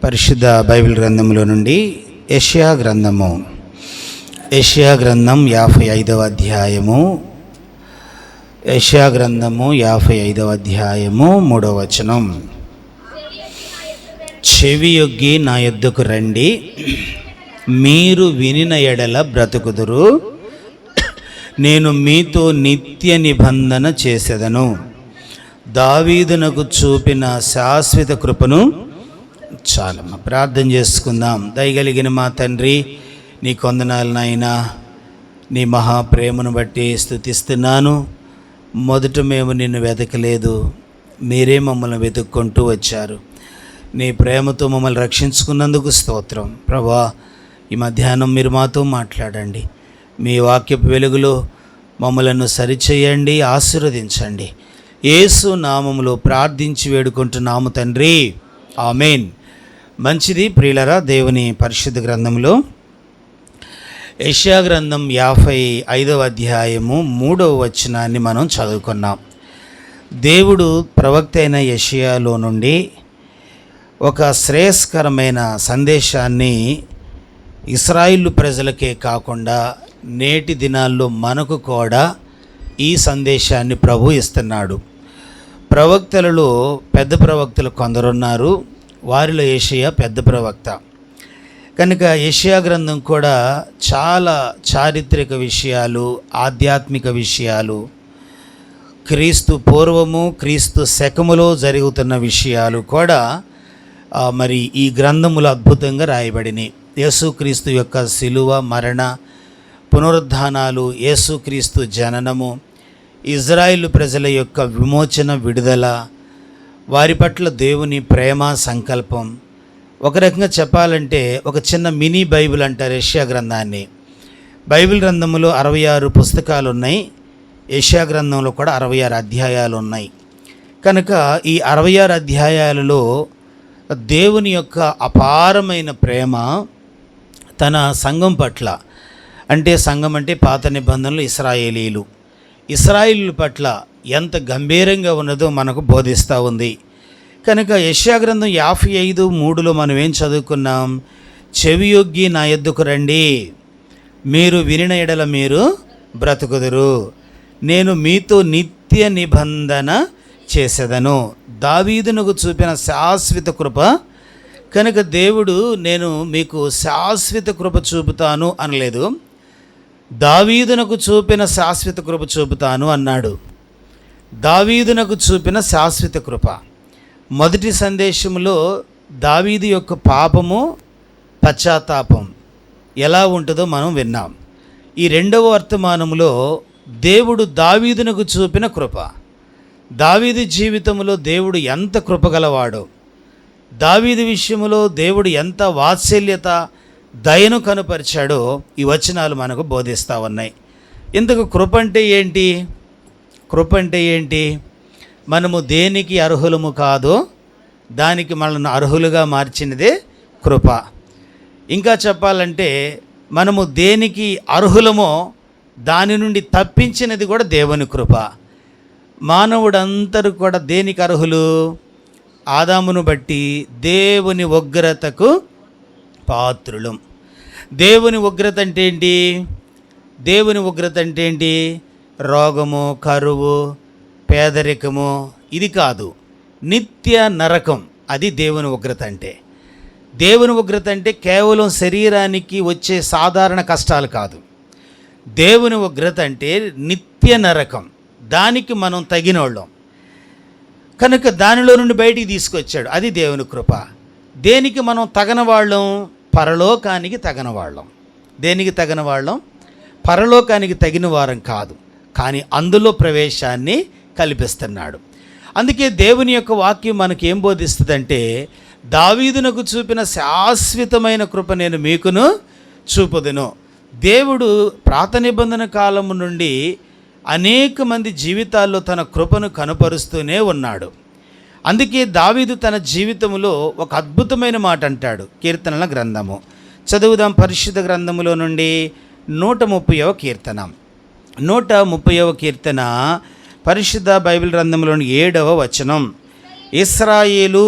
పరిశుద్ధ బైబిల్ గ్రంథంలో నుండి యెషయా గ్రంథం 55వ అధ్యాయము. యెషయా గ్రంథము 55వ అధ్యాయము 3వ వచనం. చెవియొగ్గి నా యొద్దకు రండి, మీరు వినిన ఎడల బ్రతుకుదురు, నేను మీతో నిత్య నిబంధన చేసేదను. దావీదునకు చూపిన శాశ్వత కృపను. చాలమ్మ, ప్రార్థన చేసుకుందాం. దయగలిగిన మా తండ్రి, నీ కొందనాలు నాయనా, నీ మహాప్రేమను బట్టి స్తుతిస్తున్నాను. మొదట మేము నిన్ను వెతకలేదు, మీరే మమ్మల్ని వెతుక్కుంటూ వచ్చారు. నీ ప్రేమతో మమ్మల్ని రక్షించుకున్నందుకు స్తోత్రం. ప్రభా, ఈ మధ్యాహ్నం మీరు మాతో మాట్లాడండి. మీ వాక్యపు వెలుగులో మమ్మలను సరిచేయండి, ఆశీర్వదించండి. యేసు నామములో ప్రార్థించి వేడుకుంటున్నాము తండ్రి, ఆమేన్. మంచిది ప్రియులరా, దేవుని పరిశుద్ధ గ్రంథంలో యెషయా గ్రంథం 55వ అధ్యాయము 3వ వచనాన్ని మనం చదువుకున్నాం. దేవుడు ప్రవక్త అయిన యెషయాలో నుండి ఒక శ్రేయస్కరమైన సందేశాన్ని ఇశ్రాయేలు ప్రజలకే కాకుండా నేటి దినాల్లో మనకు కూడా ఈ సందేశాన్ని ప్రభు ఇస్తున్నాడు. ప్రవక్తలలో పెద్ద ప్రవక్తలు కొందరున్నారు, వారిలో యెషయా పెద్ద ప్రవక్త. కనుక యెషయా గ్రంథం కూడా చాలా చారిత్రక విషయాలు, ఆధ్యాత్మిక విషయాలు, క్రీస్తు పూర్వము క్రీస్తు శకములో జరుగుతున్న విషయాలు కూడా మరి ఈ గ్రంథములు అద్భుతంగా రాయబడినాయి. యేసుక్రీస్తు యొక్క శిలువ, మరణ, పునరుద్ధానాలు, యేసుక్రీస్తు జననము, ఇజ్రాయేలు ప్రజల యొక్క విమోచన, విడుదల, వారి పట్ల దేవుని ప్రేమ సంకల్పం. ఒక రకంగా చెప్పాలంటే ఒక చిన్న మినీ బైబిల్ అంటారు యెషయా గ్రంథాన్ని. బైబిల్ గ్రంథంలో 66 పుస్తకాలు ఉన్నాయి, యెషయా గ్రంథంలో కూడా 66 అధ్యాయాలు ఉన్నాయి. కనుక ఈ 66 అధ్యాయాలలో దేవుని యొక్క అపారమైన ప్రేమ తన సంఘం పట్ల, అంటే సంఘం అంటే పాత నిబంధనలు ఇశ్రాయేలీయుల పట్ల ఎంత గంభీరంగా ఉన్నదో మనకు బోధిస్తూ ఉంది. కనుక యెషయా గ్రంథం 55:3లో మనం ఏం చదువుకున్నాం? చెవియొగ్గి నా యొద్దకు రండి, మీరు వినిన ఎడల మీరు బ్రతుకుదురు, నేను మీతో నిత్య నిబంధన చేసేదను. దావీదునకు చూపిన శాశ్వత కృప. కనుక దేవుడు నేను మీకు శాశ్వత కృప చూపుతాను అనలేదు, దావీదునకు చూపిన శాశ్వత కృప చూపుతాను అన్నాడు. దావీదునకు చూపిన శాశ్వత కృప. మొదటి సందేశంలో దావీదు యొక్క పాపము, పశ్చాత్తాపం ఎలా ఉంటుందో మనం విన్నాం. ఈ రెండవ వర్తమానంలో దేవుడు దావీదునకు చూపిన కృప, దావీదు జీవితంలో దేవుడు ఎంత కృపగలవాడో, దావీదు విషయంలో దేవుడు ఎంత వాత్సల్యత, దయను కనుపరిచాడో ఈ వచనాలు మనకు బోధిస్తూ ఉన్నాయి. ఇంతకు కృప అంటే ఏంటి? కృప అంటే ఏంటి? మనము దేనికి అర్హులము కాదో దానికి మనల్ని అర్హులుగా మార్చినదే కృప. ఇంకా చెప్పాలంటే మనము దేనికి అర్హులమో దాని నుండి తప్పించినది కూడా దేవుని కృప. మానవుడందరూ కూడా దేనికి అర్హులు? ఆదామును బట్టి దేవుని ఉగ్రతకు పాత్రులు. దేవుని ఉగ్రత అంటే ఏంటి? దేవుని ఉగ్రత అంటే ఏంటి? రోగము, కరువు, పేదరికము, ఇది కాదు. నిత్య నరకం, అది దేవుని ఉగ్రత అంటే. దేవుని ఉగ్రత అంటే కేవలం శరీరానికి వచ్చే సాధారణ కష్టాలు కాదు. దేవుని ఉగ్రత అంటే నిత్య నరకం, దానికి మనం తగినోళ్ళం. కనుక దానిలో నుండి బయటికి తీసుకొచ్చాడు, అది దేవుని కృప. దేనికి మనం తగన వాళ్ళం? పరలోకానికి తగన వాళ్ళం. దేనికి తగన వాళ్ళం? పరలోకానికి తగిన వారం కాదు, కానీ అందులో ప్రవేశాన్ని కల్పిస్తున్నాడు. అందుకే దేవుని యొక్క వాక్యం మనకి ఏం బోధిస్తుందంటే, దావీదునకు చూపిన శాశ్వతమైన కృప నేను మీకును చూపుదును. దేవుడు ప్రాత నిబంధన కాలము నుండి అనేక మంది జీవితాల్లో తన కృపను కనపరుస్తూనే ఉన్నాడు. అందుకే దావీదు తన జీవితంలో ఒక అద్భుతమైన మాట అంటాడు. కీర్తనల గ్రంథము చదువుదాం. పరిశుద్ధ గ్రంథములో నుండి 130వ కీర్తన. 130వ కీర్తన పరిశుద్ధ బైబిల్ గ్రంథంలోని 7వ వచనం. ఇశ్రాయేలు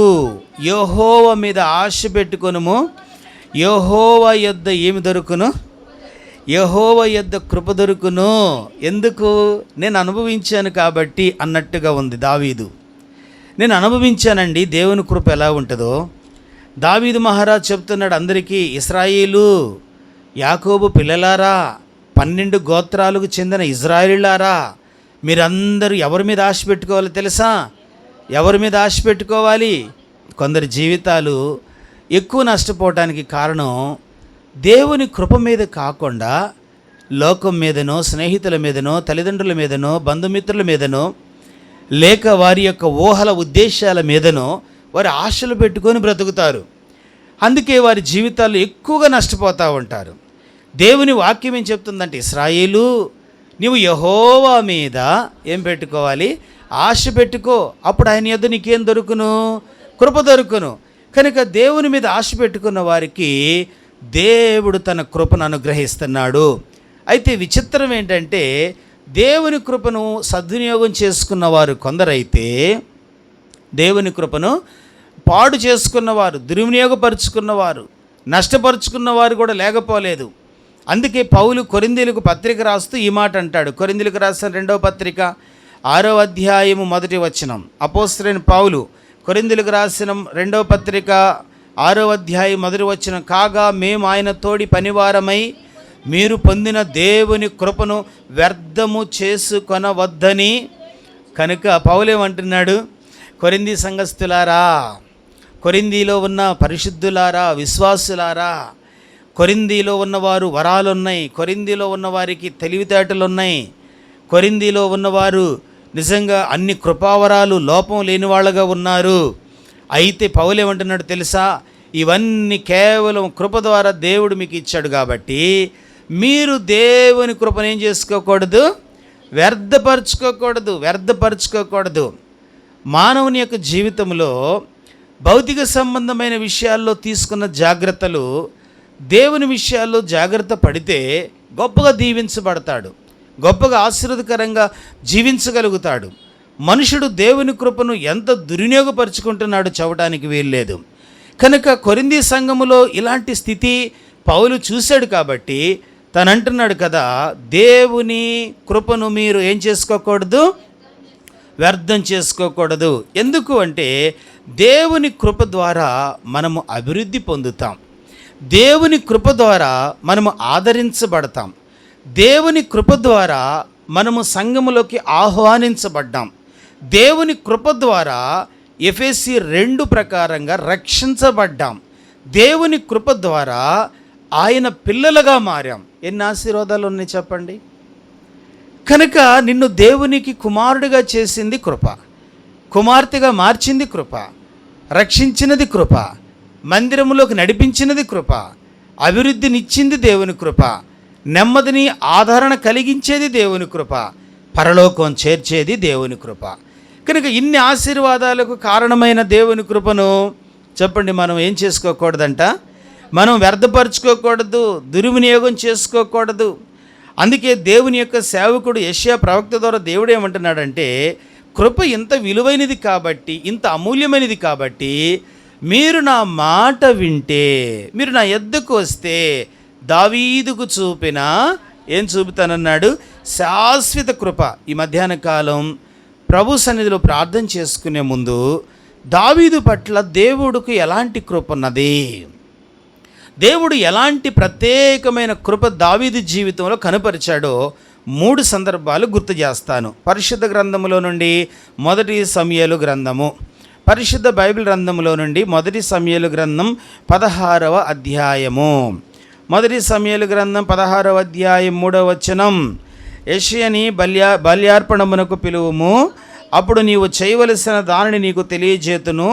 యెహోవా మీద ఆశ పెట్టుకొనుము, యెహోవా యొద్ద ఏమి దొరుకును? యెహోవా యొద్ద కృప దొరుకును. ఎందుకు? నేను అనుభవించాను కాబట్టి అన్నట్టుగా ఉంది దావీదు. నేను అనుభవించానండి దేవుని కృప ఎలా ఉంటుందో. దావీదు మహారాజు చెప్తున్నాడు అందరికీ, ఇశ్రాయేలు, యాకోబు పిల్లలారా, 12 గోత్రాలకు చెందిన ఇజ్రాయేలీలారా, మీరందరూ ఎవరి మీద ఆశ పెట్టుకోవాలో తెలుసా? ఎవరి మీద ఆశ పెట్టుకోవాలి? కొందరి జీవితాలు ఎక్కువ నష్టపోవటానికి కారణం దేవుని కృప మీద కాకుండా లోకం మీదనో, స్నేహితుల మీదనో, తల్లిదండ్రుల మీదనో, బంధుమిత్రుల మీదనో, లేక వారి యొక్క ఊహల ఉద్దేశాల మీదనో వారి ఆశలు పెట్టుకొని బ్రతుకుతారు. అందుకే వారి జీవితాల్లో ఎక్కువగా నష్టపోతూ ఉంటారు. దేవుని వాక్యం ఏం చెప్తుందంటే, ఇశ్రాయేలు, నీవు యెహోవా మీద ఏం పెట్టుకోవాలి? ఆశ పెట్టుకో. అప్పుడు ఆయన యొద్ద నీకేం దొరుకును? కృప దొరుకును. కనుక దేవుని మీద ఆశ పెట్టుకున్న వారికి దేవుడు తన కృపను అనుగ్రహిస్తున్నాడు. అయితే విచిత్రం ఏంటంటే, దేవుని కృపను సద్వినియోగం చేసుకున్న వారు కొందరైతే, దేవుని కృపను పాడు చేసుకున్నవారు, దుర్వినియోగపరుచుకున్నవారు, నష్టపరుచుకున్నవారు కూడా లేకపోలేదు. అందుకే పౌలు కొరింథీయులకు పత్రిక రాస్తూ ఈ మాట అంటాడు. కొరింథీయులకు రాసిన 2వ పత్రిక 6వ అధ్యాయము 1వ వచనం. అపోస్తలుడైన పౌలు కొరింథీయులకు రాసిన 2వ పత్రిక 6వ అధ్యాయం 1వ వచనం, కాగా మేము ఆయన తోడి పనివారమై మీరు పొందిన దేవుని కృపను వ్యర్థము చేసుకొనవద్దని. కనుక పౌలేమంటున్నాడు, కొరింథీ సంఘస్థులారా, కొరింథీలో ఉన్న పరిశుద్ధులారా, విశ్వాసులారా, కొరింథీలో ఉన్నవారు వరాలున్నాయి, కొరింథీలో ఉన్నవారికి తెలివితేటలున్నాయి, కొరింథీలో ఉన్నవారు నిజంగా అన్ని కృపావరాలు లోపం లేని వాళ్ళగా ఉన్నారు. అయితే పౌలేమంటున్నాడు తెలుసా? ఇవన్నీ కేవలం కృప ద్వారా దేవుడు మీకు ఇచ్చాడు కాబట్టి మీరు దేవుని కృపను ఏం చేసుకోకూడదు? వ్యర్థపరచుకోకూడదు. మానవుని యొక్క జీవితంలో భౌతిక సంబంధమైన విషయాల్లో తీసుకున్న జాగ్రత్తలు దేవుని విషయాల్లో జాగ్రత్త పడితే గొప్పగా దీవించబడతాడు, గొప్పగా ఆశీర్వదకరంగా జీవించగలుగుతాడు. మనుషుడు దేవుని కృపను ఎంత దుర్వినియోగపరుచుకుంటున్నాడో చెప్పడానికి వీల్లేదు. కనుక కొరింథీ సంఘములో ఇలాంటి స్థితి పౌలు చూశాడు కాబట్టి తనంటున్నాడు కదా, దేవుని కృపను మీరు ఏం చేసుకోకూడదు? వ్యర్థం చేసుకోకూడదు. ఎందుకు అంటే దేవుని కృప ద్వారా మనము అభివృద్ధి పొందుతాం, దేవుని కృప ద్వారా మనము ఆదరించబడతాం, దేవుని కృప ద్వారా మనము సంఘములోకి ఆహ్వానించబడ్డాం, దేవుని కృప ద్వారా ఎఫెసీ 2 ప్రకారంగా రక్షించబడ్డాం, దేవుని కృప ద్వారా ఆయన పిల్లలుగా మారాం. ఎన్ని ఆశీర్వాదాలు ఉన్నాయి చెప్పండి. కనుక నిన్ను దేవునికి కుమారుడిగా చేసింది కృప, కుమార్తెగా మార్చింది కృప, రక్షించినది కృప, మందిరములోకి నడిపించినది కృప, అభివృద్ధినిచ్చింది దేవుని కృప, నెమ్మదిని ఆదరణ కలిగించేది దేవుని కృప, పరలోకం చేర్చేది దేవుని కృప. కనుక ఇన్ని ఆశీర్వాదాలకు కారణమైన దేవుని కృపను చెప్పండి మనం ఏం చేసుకోకూడదంట? మనం వ్యర్థపరచుకోకూడదు, దుర్వినియోగం చేసుకోకూడదు. అందుకే దేవుని యొక్క సేవకుడు యెషయా ప్రవక్త ద్వారా దేవుడు ఏమంటున్నాడంటే, కృప ఇంత విలువైనది కాబట్టి, ఇంత అమూల్యమైనది కాబట్టి మీరు నా మాట వింటే, మీరు నా యొద్దకు వస్తే దావీదుకు చూపిన ఏం చూపుతానన్నాడు? శాశ్వత కృప. ఈ మధ్యాహ్న కాలం ప్రభు సన్నిధిలో ప్రార్థన చేసుకునే ముందు దావీదు పట్ల దేవుడికి ఎలాంటి కృప ఉన్నది, దేవుడు ఎలాంటి ప్రత్యేకమైన కృప దావీదు జీవితంలో కనపరిచాడో 3 సందర్భాలు గుర్తు చేస్తాను. పరిశుద్ధ గ్రంథములో నుండి 1 సమూయేలు గ్రంథము, పరిశుద్ధ బైబిల్ గ్రంథంలో నుండి 1 సమూయేలు గ్రంథం 16వ అధ్యాయము. 1 సమూయేలు గ్రంథం 16వ అధ్యాయం 3వ వచనం, యెషయాని బల్యార్పణమునకు పిలువుము, అప్పుడు నీవు చేయవలసిన దానిని నీకు తెలియజేతును,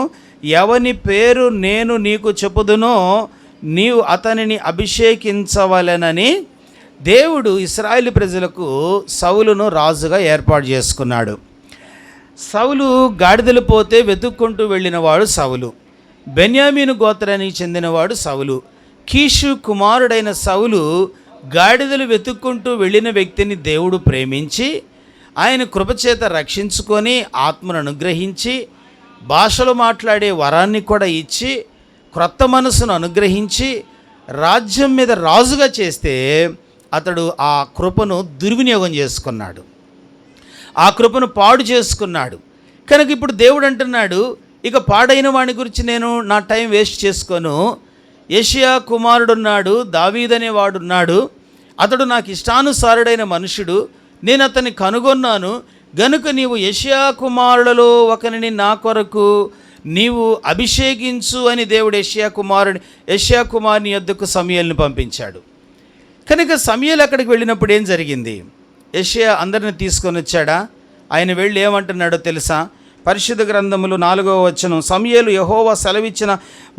ఎవని పేరు నేను నీకు చెప్పుదునో నీవు అతనిని అభిషేకించవలెనని దేవుడు ఇశ్రాయేలు ప్రజలకు సౌలును రాజుగా ఏర్పాటు చేసుకున్నాడు. సౌలు గాడిదలు పోతే వెతుక్కుంటూ వెళ్ళినవాడు సౌలు, బెన్యామీను గోత్రానికి చెందినవాడు సౌలు. కీషు కుమారుడైన సౌలు గాడిదలు వెతుక్కుంటూ వెళ్ళిన వ్యక్తిని దేవుడు ప్రేమించి ఆయన కృపచేత రక్షించుకొని ఆత్మను అనుగ్రహించి భాషలు మాట్లాడే వరాన్ని కూడా ఇచ్చి క్రొత్త మనసును అనుగ్రహించి రాజ్యం మీద రాజుగా చేస్తే అతడు ఆ కృపను దుర్వినియోగం చేసుకున్నాడు, ఆ కృపను పాడు చేసుకున్నాడు. కనుక ఇప్పుడు దేవుడు అంటున్నాడు, ఇక పాడైన వాని గురించి నేను నా టైం వేస్ట్ చేసుకోను. యోషియా కుమారుడున్నాడు, దావీదనే వాడున్నాడు, అతడు నాకు ఇష్టానుసారుడైన మనుషుడు, నేను అతన్ని కనుగొన్నాను గనుక నీవు యోషియా కుమారులలో ఒకరిని నా కొరకు నీవు అభిషేకించు అని దేవుడు యోషియా కుమారుని యొద్దకు సమూయేలును పంపించాడు. కనుక సమూయేలు అక్కడికి వెళ్ళినప్పుడు ఏం జరిగింది? యోషియా అందరిని తీసుకొని వచ్చాడా? ఆయన వెళ్ళి ఏమంటున్నాడో తెలుసా? పరిశుద్ధ గ్రంథములు 4వ వచనం, సమూయేలు యెహోవా సెలవిచ్చిన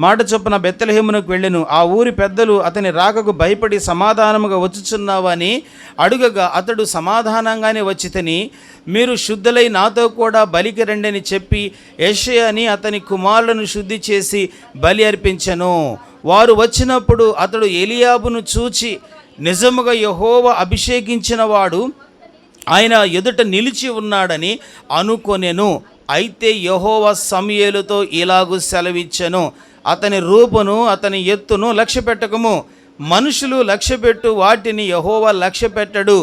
మాట చొప్పున బెత్లెహేమునకు వెళ్ళెను. ఆ ఊరి పెద్దలు అతని రాకకు భయపడి సమాధానముగా వచ్చుచున్నావని అడుగగా అతడు సమాధానంగానే వచ్చితని, మీరు శుద్ధులై నాతో కూడా బలికి రండని చెప్పి యెషయాని అతని కుమారులను శుద్ధి చేసి బలి అర్పించెను. వారు వచ్చినప్పుడు అతడు ఎలియాబును చూచి, నిజముగా యెహోవా అభిషేకించిన వాడు ఆయన ఎదుట నిలిచి ఉన్నాడని అనుకొనెను. అయితే యెహోవా సమూయేలుతో ఇలాగు సెలవిచ్చెను, అతని రూపును అతని ఎత్తును లక్ష్యపెట్టకము, మనుషులు లక్ష్యపెట్టు వాటిని యెహోవా లక్ష్యపెట్టడు.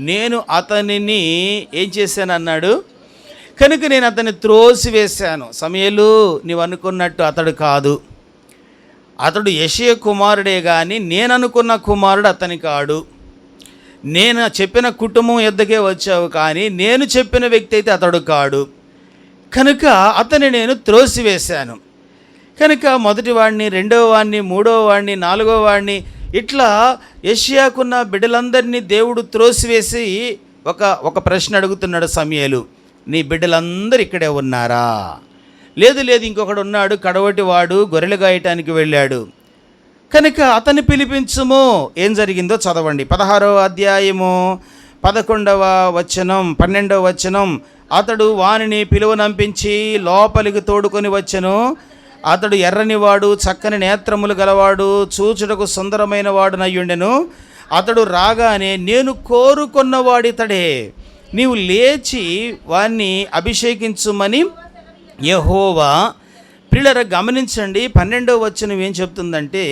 నేను అతనిని ఏం చేశానన్నాడు? కనుక నేను అతన్ని త్రోసివేశాను. సమూయేలు, నీవు అనుకున్నట్టు అతడు కాదు, అతడు యెషయా కుమారుడే కానీ నేను అనుకున్న కుమారుడు అతని కాడు. నేను చెప్పిన కుటుంబం యొద్దకే వచ్చావు కానీ నేను చెప్పిన వ్యక్తి అయితే అతడు కాడు. కనుక అతన్ని నేను త్రోసివేశాను. కనుక మొదటి వాడిని, రెండవ వాడిని, మూడవ వాడిని, 4వ వాడిని, ఇట్లా యెషయాకున్న బిడ్డలందరినీ దేవుడు త్రోసివేసి ఒక ప్రశ్న అడుగుతున్నాడు సమూయేలు, నీ బిడ్డలందరూ ఇక్కడే ఉన్నారా? లేదు, ఇంకొకడు ఉన్నాడు, కడవటి వాడు, గొర్రెలు గాయటానికి వెళ్ళాడు. కనుక అతన్ని పిలిపించుము. ఏం జరిగిందో చదవండి. 16వ అధ్యాయము 11వ వచనం, 12వ వచనం. అతడు వానిని పిలువనంపించి లోపలికి తోడుకొని వచ్చెను. అతడు ఎర్రనివాడు, చక్కని నేత్రములు గలవాడు, చూచుటకు సుందరమైన వాడు నయ్యుండెను. అతడు రాగానే, నేను కోరుకున్నవాడితడే, నీవు లేచి వాణ్ణి అభిషేకించుమని యెహోవా. ప్రియులారా గమనించండి, 12వ వచనం ఏం చెప్తుందంటే,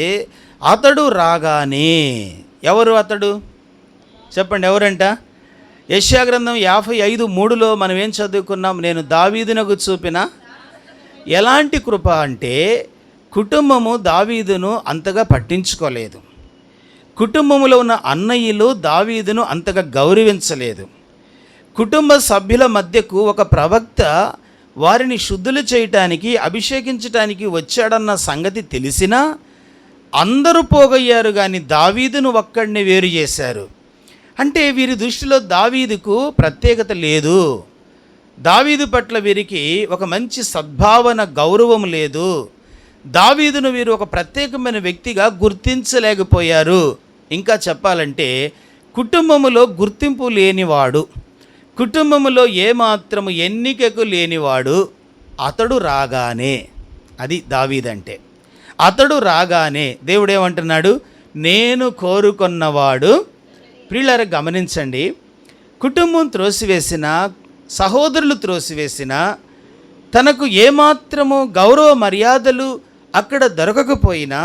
అతడు రాగానే. ఎవరు అతడు? చెప్పండి, ఎవరంట? యెషయా గ్రంథం 55:3లో మనం ఏం చదువుకున్నాం? నేను దావీదునకు చూపిన ఎలాంటి కృప అంటే, కుటుంబము దావీదును అంతగా పట్టించుకోలేదు, కుటుంబంలో ఉన్న అన్నయ్యలు దావీదును అంతగా గౌరవించలేదు. కుటుంబ సభ్యుల మధ్యకు ఒక ప్రవక్త వారిని శుద్ధులు చేయటానికి, అభిషేకించటానికి వచ్చాడన్న సంగతి తెలిసినా అందరూ పోగయ్యారు కానీ దావీదును ఒక్కడిని వేరు చేశారు. అంటే వీరి దృష్టిలో దావీదుకు ప్రత్యేకత లేదు, దావీదు పట్ల వీరికి ఒక మంచి సద్భావన, గౌరవం లేదు. దావీదును వీరు ఒక ప్రత్యేకమైన వ్యక్తిగా గుర్తించలేకపోయారు. ఇంకా చెప్పాలంటే కుటుంబములో గుర్తింపు లేనివాడు, కుటుంబములో ఏమాత్రము ఎన్నికకు లేనివాడు అతడు రాగానే, అది దావీదంటే. అతడు రాగానే దేవుడు ఏమంటున్నాడు? నేను కోరుకున్నవాడు. ప్రియులారా గమనించండి, కుటుంబం త్రోసివేసిన, సహోదరులు త్రోసివేసిన, తనకు ఏమాత్రము గౌరవ మర్యాదలు అక్కడ దొరకకపోయినా,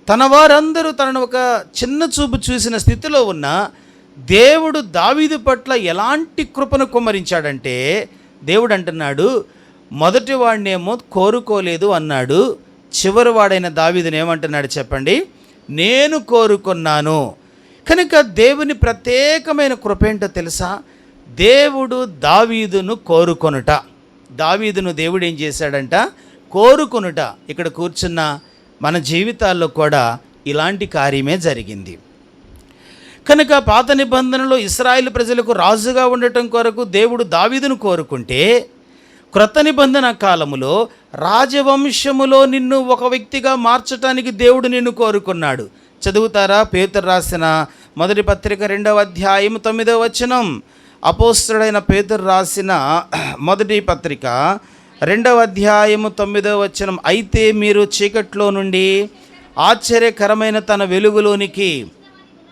తన వారందరూ తనను ఒక చిన్న చూపు చూసిన స్థితిలో ఉన్న దేవుడు దావీదు పట్ల ఎలాంటి కృపను కుమ్మరించాడంటే, దేవుడు అంటున్నాడు, మొదటి వాడినేమో కోరుకోలేదు అన్నాడు, చివరి వాడైన దావీదుని ఏమంటున్నాడు చెప్పండి? నేను కోరుకున్నాను. కనుక దేవుని ప్రత్యేకమైన కృప ఏంటో తెలుసా? దేవుడు దావీదును కోరుకొనుట. దావీదును దేవుడు ఏం చేశాడంట? కోరుకొనుట. ఇక్కడ కూర్చున్న మన జీవితాల్లో కూడా ఇలాంటి కార్యమే జరిగింది. కనుక పాత నిబంధనలో ఇశ్రాయేలు ప్రజలకు రాజుగా ఉండటం కొరకు దేవుడు దావీదును కోరుకుంటే, క్రొత్త నిబంధన కాలములో రాజవంశములో నిన్ను ఒక వ్యక్తిగా మార్చటానికి దేవుడు నిన్ను కోరుకున్నాడు. చదువుతారా? పేతురు రాసిన మొదటి పత్రిక 2వ అధ్యాయం 9వ వచనం. అపోస్తలుడైన పేతురు రాసిన మొదటి పత్రిక 2వ అధ్యాయము 9వ వచనం. అయితే మీరు చీకట్లో నుండి ఆశ్చర్యకరమైన తన వెలుగులోనికి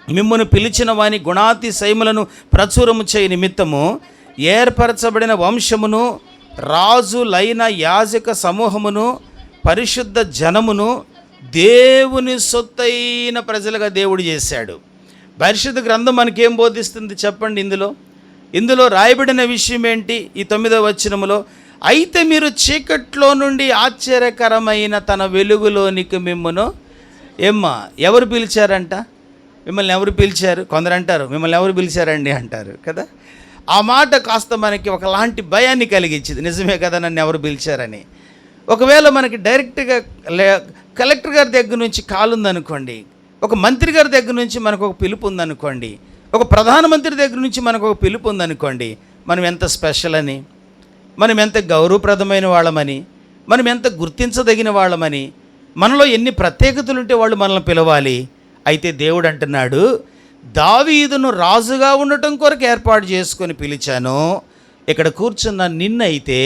మిమ్మును పిలిచిన వాని గుణాతిశయములను ప్రచురము చేయ నిమిత్తము ఏర్పరచబడిన వంశమును, రాజులైన యాజక సమూహమును, పరిశుద్ధ జనమును దేవుని సొత్తైన ప్రజలుగా దేవుడు చేశాడు. పరిశుద్ధ గ్రంథం మనకేం బోధిస్తుంది చెప్పండి? ఇందులో రాయబడిన విషయం ఏంటి? ఈ 9వ వచనములో, అయితే మీరు చీకట్లో నుండి ఆశ్చర్యకరమైన తన వెలుగులోనికి మిమ్మును ఎవరు పిలిచారంట? మిమ్మల్ని ఎవరు పిలిచారు? కొందరు అంటారు మిమ్మల్ని ఎవరు పిలిచారండి అంటారు కదా. ఆ మాట కాస్త మనకి ఒకలాంటి భయాన్ని కలిగించింది. నిజమే కదా, నన్ను ఎవరు పిలిచారని. ఒకవేళ మనకి డైరెక్ట్గా కలెక్టర్ గారి దగ్గర నుంచి కాల్ ఉందనుకోండి, ఒక మంత్రి గారి దగ్గర నుంచి మనకు ఒక పిలుపు ఉందనుకోండి, ఒక ప్రధానమంత్రి దగ్గర నుంచి మనకు ఒక పిలుపు ఉందనుకోండి, మనం ఎంత స్పెషల్ అని, మనం ఎంత గౌరవప్రదమైన వాళ్ళమని, మనం ఎంత గుర్తించదగిన వాళ్ళమని, మనలో ఎన్ని ప్రత్యేకతలు ఉంటే వాళ్ళు మనల్ని పిలవాలి. అయితే దేవుడు అంటున్నాడు, దావీదును రాజుగా ఉండటం కొరకు ఏర్పాటు చేసుకొని పిలిచాను, ఇక్కడ కూర్చున్న నిన్నైతే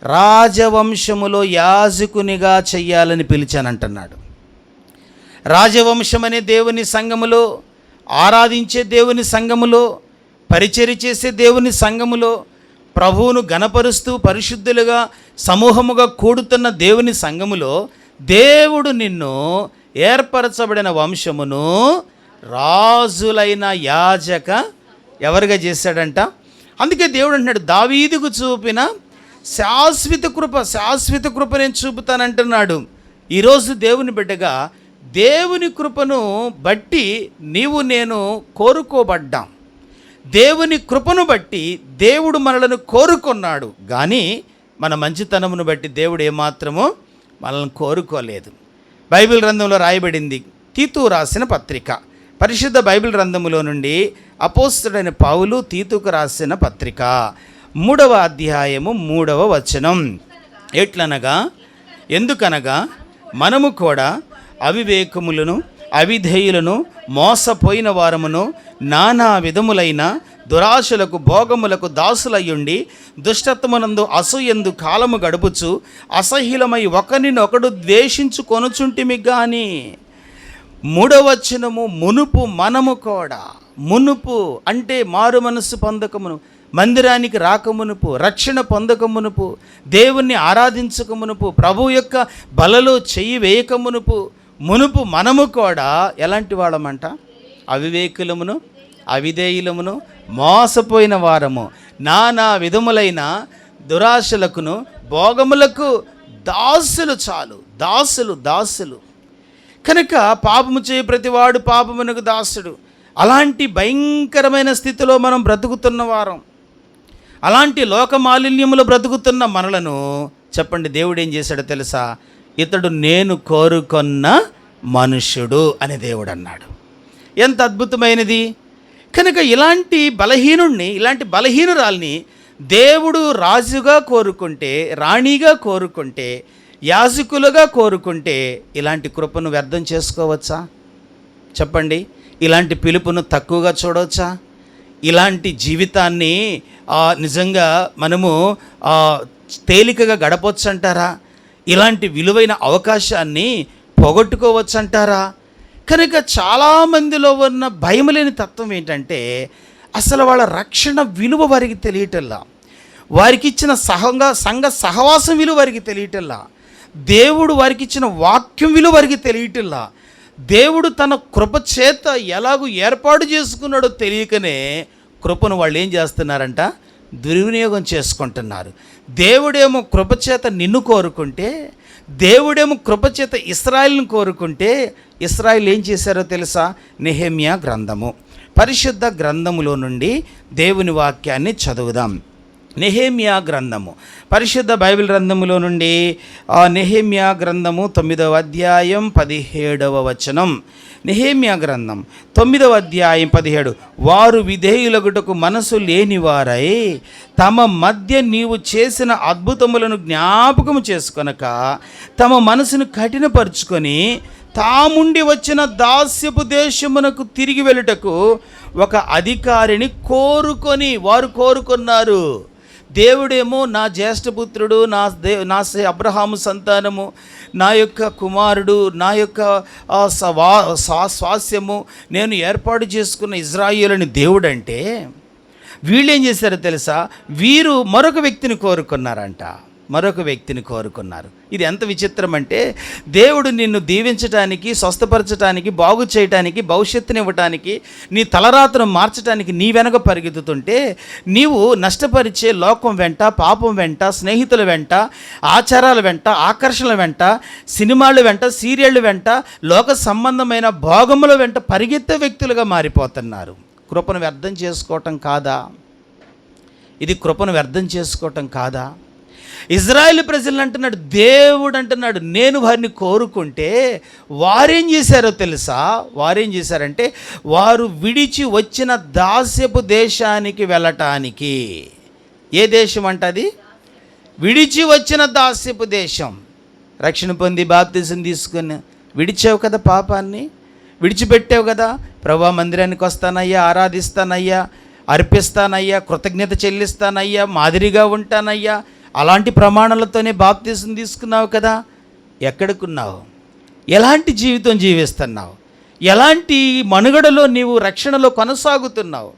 రాజవంశములో యాజకునిగా చెయ్యాలని పిలిచానంటున్నాడు. రాజవంశం అనే దేవుని సంఘములో, ఆరాధించే దేవుని సంఘములో, పరిచర్య చేసే దేవుని సంఘములో, ప్రభువును గణపరుస్తూ పరిశుద్ధులుగా సమూహముగా కూడుతున్న దేవుని సంఘములో దేవుడు నిన్ను ఏర్పరచబడిన వంశమును రాజులైన యాజక ఎవరుగా చేశాడంట. అందుకే దేవుడు అంటున్నాడు, దావీదుకు చూపిన శాశ్వత కృప నేను చూపుతానంటున్నాడు. ఈరోజు దేవుని బిడ్డగా దేవుని కృపను బట్టి నీవు నేను కోరుకోబడ్డాం. దేవుని కృపను బట్టి దేవుడు మనలను కోరుకున్నాడు, కానీ మన మంచితనమును బట్టి దేవుడు ఏమాత్రమో మనల్ని కోరుకోలేదు. బైబిల్ గ్రంథంలో రాయబడింది, తీతు రాసిన పత్రిక, పరిశుద్ధ బైబిల్ గ్రంథములో నుండి అపోస్తలుడైన పౌలు తీతుకు రాసిన పత్రిక 3వ అధ్యాయము 3వ వచనం. ఎట్లనగా, ఎందుకనగా మనము కూడా అవివేకములను, అవిధేయులను, మోసపోయిన వారమును, నానా విధములైన దురాశలకు, భోగములకు దాసులయ్యుండి దుష్టత్వమునందు అసూయందు కాలము గడుపుచు అసహ్యులమై ఒకరినొకడు ద్వేషించుకొనుచుంటిమి. గాని 3వ వచనము, మునుపు మనము కూడా, మునుపు అంటే మారు మనస్సు పొందకమును, మందిరానికి రాకమునుపు, రక్షణ పొందకమునుపు, దేవుణ్ణి ఆరాధించకమునుపు, ప్రభు యొక్క బలలో చెయ్యి వేయకమునుపు, మునుపు మనము కూడా ఎలాంటి వాళ్ళమంట? అవివేకులమును, అవిధేయులమును, మోసపోయిన వారము, నానా విధములైన దురాశలకును భోగములకు దాసులు. చాలు, దాసులు. కనుక పాపము చేయ ప్రతివాడు పాపమునకు దాసుడు. అలాంటి భయంకరమైన స్థితిలో మనం బ్రతుకుతున్న వారం, అలాంటి లోకమాలిన్యములో బ్రతుకుతున్న మనలను చెప్పండి, దేవుడు ఏం చేశాడో తెలుసా? ఇతడు నేను కోరుకున్న మనుష్యుడు అని దేవుడు అన్నాడు. ఎంత అద్భుతమైనది! కనుక ఇలాంటి బలహీనుణ్ణి, ఇలాంటి బలహీనురాల్ని దేవుడు రాజుగా కోరుకుంటే, రాణిగా కోరుకుంటే, యాజకులుగా కోరుకుంటే ఇలాంటి కృపను వ్యర్థం చేసుకోవచ్చా? చెప్పండి. ఇలాంటి పిలుపును తక్కువగా చూడవచ్చా? ఇలాంటి జీవితాన్ని నిజంగా మనము తేలికగా గడపవచ్చు అంటారా? ఇలాంటి విలువైన అవకాశాన్ని పోగొట్టుకోవచ్చు అంటారా? కనుక చాలామందిలో ఉన్న భయం లేని తత్వం ఏంటంటే, అసలు వాళ్ళ రక్షణ విలువ వారికి తెలియటల్లా, వారికి ఇచ్చిన సంఘ సహవాసం విలువ వారికి తెలియటల్లా, దేవుడు వారికి ఇచ్చిన వాక్యం విలువ వారికి తెలియటల్లా, దేవుడు తన కృప చేత ఎలాగూ ఏర్పాటు చేసుకున్నాడో తెలియకనే కృపను వాళ్ళు ఏం చేస్తున్నారంట? దుర్వినియోగం చేసుకుంటున్నారు. దేవుడేమో కృపచేత నిన్ను కోరుకుంటే, దేవుడేమో కృపచేత ఇశ్రాయేలును కోరుకుంటే, ఇశ్రాయేలు ఏం చేశారో తెలుసా? నెహెమ్యా గ్రంథము, పరిశుద్ధ గ్రంథములో నుండి దేవుని వాక్యాన్ని చదువుదాం. నెహెమ్యా గ్రంథము, పరిశుద్ధ బైబిల్ గ్రంథములో నుండి నెహెమ్యా గ్రంథము 9వ అధ్యాయం 17వ వచనం. నెహెమ్యా గ్రంథం 9వ అధ్యాయం 17. వారు విధేయులగుటకు మనసు లేనివారై తమ మధ్య నీవు చేసిన అద్భుతములను జ్ఞాపకము చేసుకొనక తమ మనసును కఠినపరుచుకొని తాముండి వచ్చిన దాస్యపు దేశమునకు తిరిగి వెళ్ళుటకు ఒక అధికారిని వారు కోరుకున్నారు. దేవుడేమో నా జ్యేష్ఠపుత్రుడు, నా అబ్రహాము సంతానము, నా యొక్క కుమారుడు, నా యొక్క స్వాస్యము, నేను ఏర్పాటు చేసుకున్న ఇజ్రాయేలుని దేవుడంటే, వీళ్ళు ఏం చేశారో తెలుసా, వీరు మరొక వ్యక్తిని కోరుకున్నారంట, మరొక వ్యక్తిని కోరుకున్నారు. ఇది ఎంత విచిత్రం అంటే, దేవుడు నిన్ను దీవించటానికి, స్వస్థపరచటానికి, బాగు చేయటానికి, భవిష్యత్తునివ్వటానికి, నీ తలరాతను మార్చడానికి నీ వెనక పరిగెత్తుతుంటే, నీవు నష్టపరిచే లోకం వెంట, పాపం వెంట, స్నేహితుల వెంట, ఆచారాల వెంట, ఆకర్షణల వెంట, సినిమాల వెంట, సీరియళ్ళ వెంట, లోక సంబంధమైన భోగముల వెంట పరిగెత్తే వ్యక్తులుగా మారిపోతున్నారు. కృపను వ్యర్థం చేసుకోవటం కాదా? ఇది కృపను వ్యర్థం చేసుకోవటం కాదా? ఇజ్రాయేల్ ప్రజలు అంటున్నాడు, దేవుడు అంటున్నాడు, నేను వారిని కోరుకుంటే వారేం చేశారో తెలుసా? వారేం చేశారంటే, వారు విడిచి వచ్చిన దాస్యపు దేశానికి వెళ్ళటానికి. ఏ దేశం అంట అది? విడిచి వచ్చిన దాస్యపు దేశం. రక్షణ పొంది బాప్తిసం తీసుకుని విడిచావు కదా, పాపాన్ని విడిచిపెట్టావు కదా. ప్రభువా, మందిరానికి వస్తానయ్యా, ఆరాధిస్తానయ్యా, అర్పిస్తానయ్యా, కృతజ్ఞత చెల్లిస్తానయ్యా, మాదిరిగా ఉంటానయ్యా, అలాంటి ప్రమాణాలతోనే బాప్తిసం తీసుకున్నావు కదా. ఎక్కడికున్నావు? ఎలాంటి జీవితం జీవిస్తున్నావు? ఎలాంటి మనుగడలో నీవు రక్షణలో కొనసాగుతున్నావు?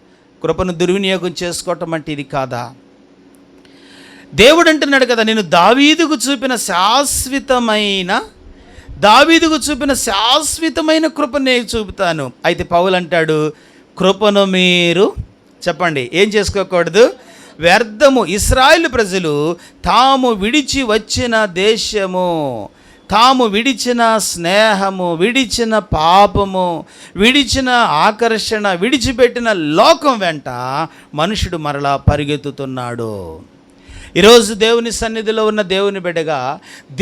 కృపను దుర్వినియోగం చేసుకోవటం అంటే ఇది కాదా? దేవుడు అంటున్నాడు కదా, నేను దావీదుకు చూపిన శాశ్వతమైన కృపను నేను చూపుతాను. అయితే పౌలు అంటాడు, కృపను మీరు చెప్పండి ఏం చేసుకోకూడదు? వ్యర్థము. ఇశ్రాయేలు ప్రజలు తాము విడిచి వచ్చిన దేశము, తాము విడిచిన స్నేహము, విడిచిన పాపము, విడిచిన ఆకర్షణ, విడిచిపెట్టిన లోకం వెంట మనుషుడు మరలా పరిగెత్తుతున్నాడు. ఈరోజు దేవుని సన్నిధిలో ఉన్న దేవుని బిడ్డగా,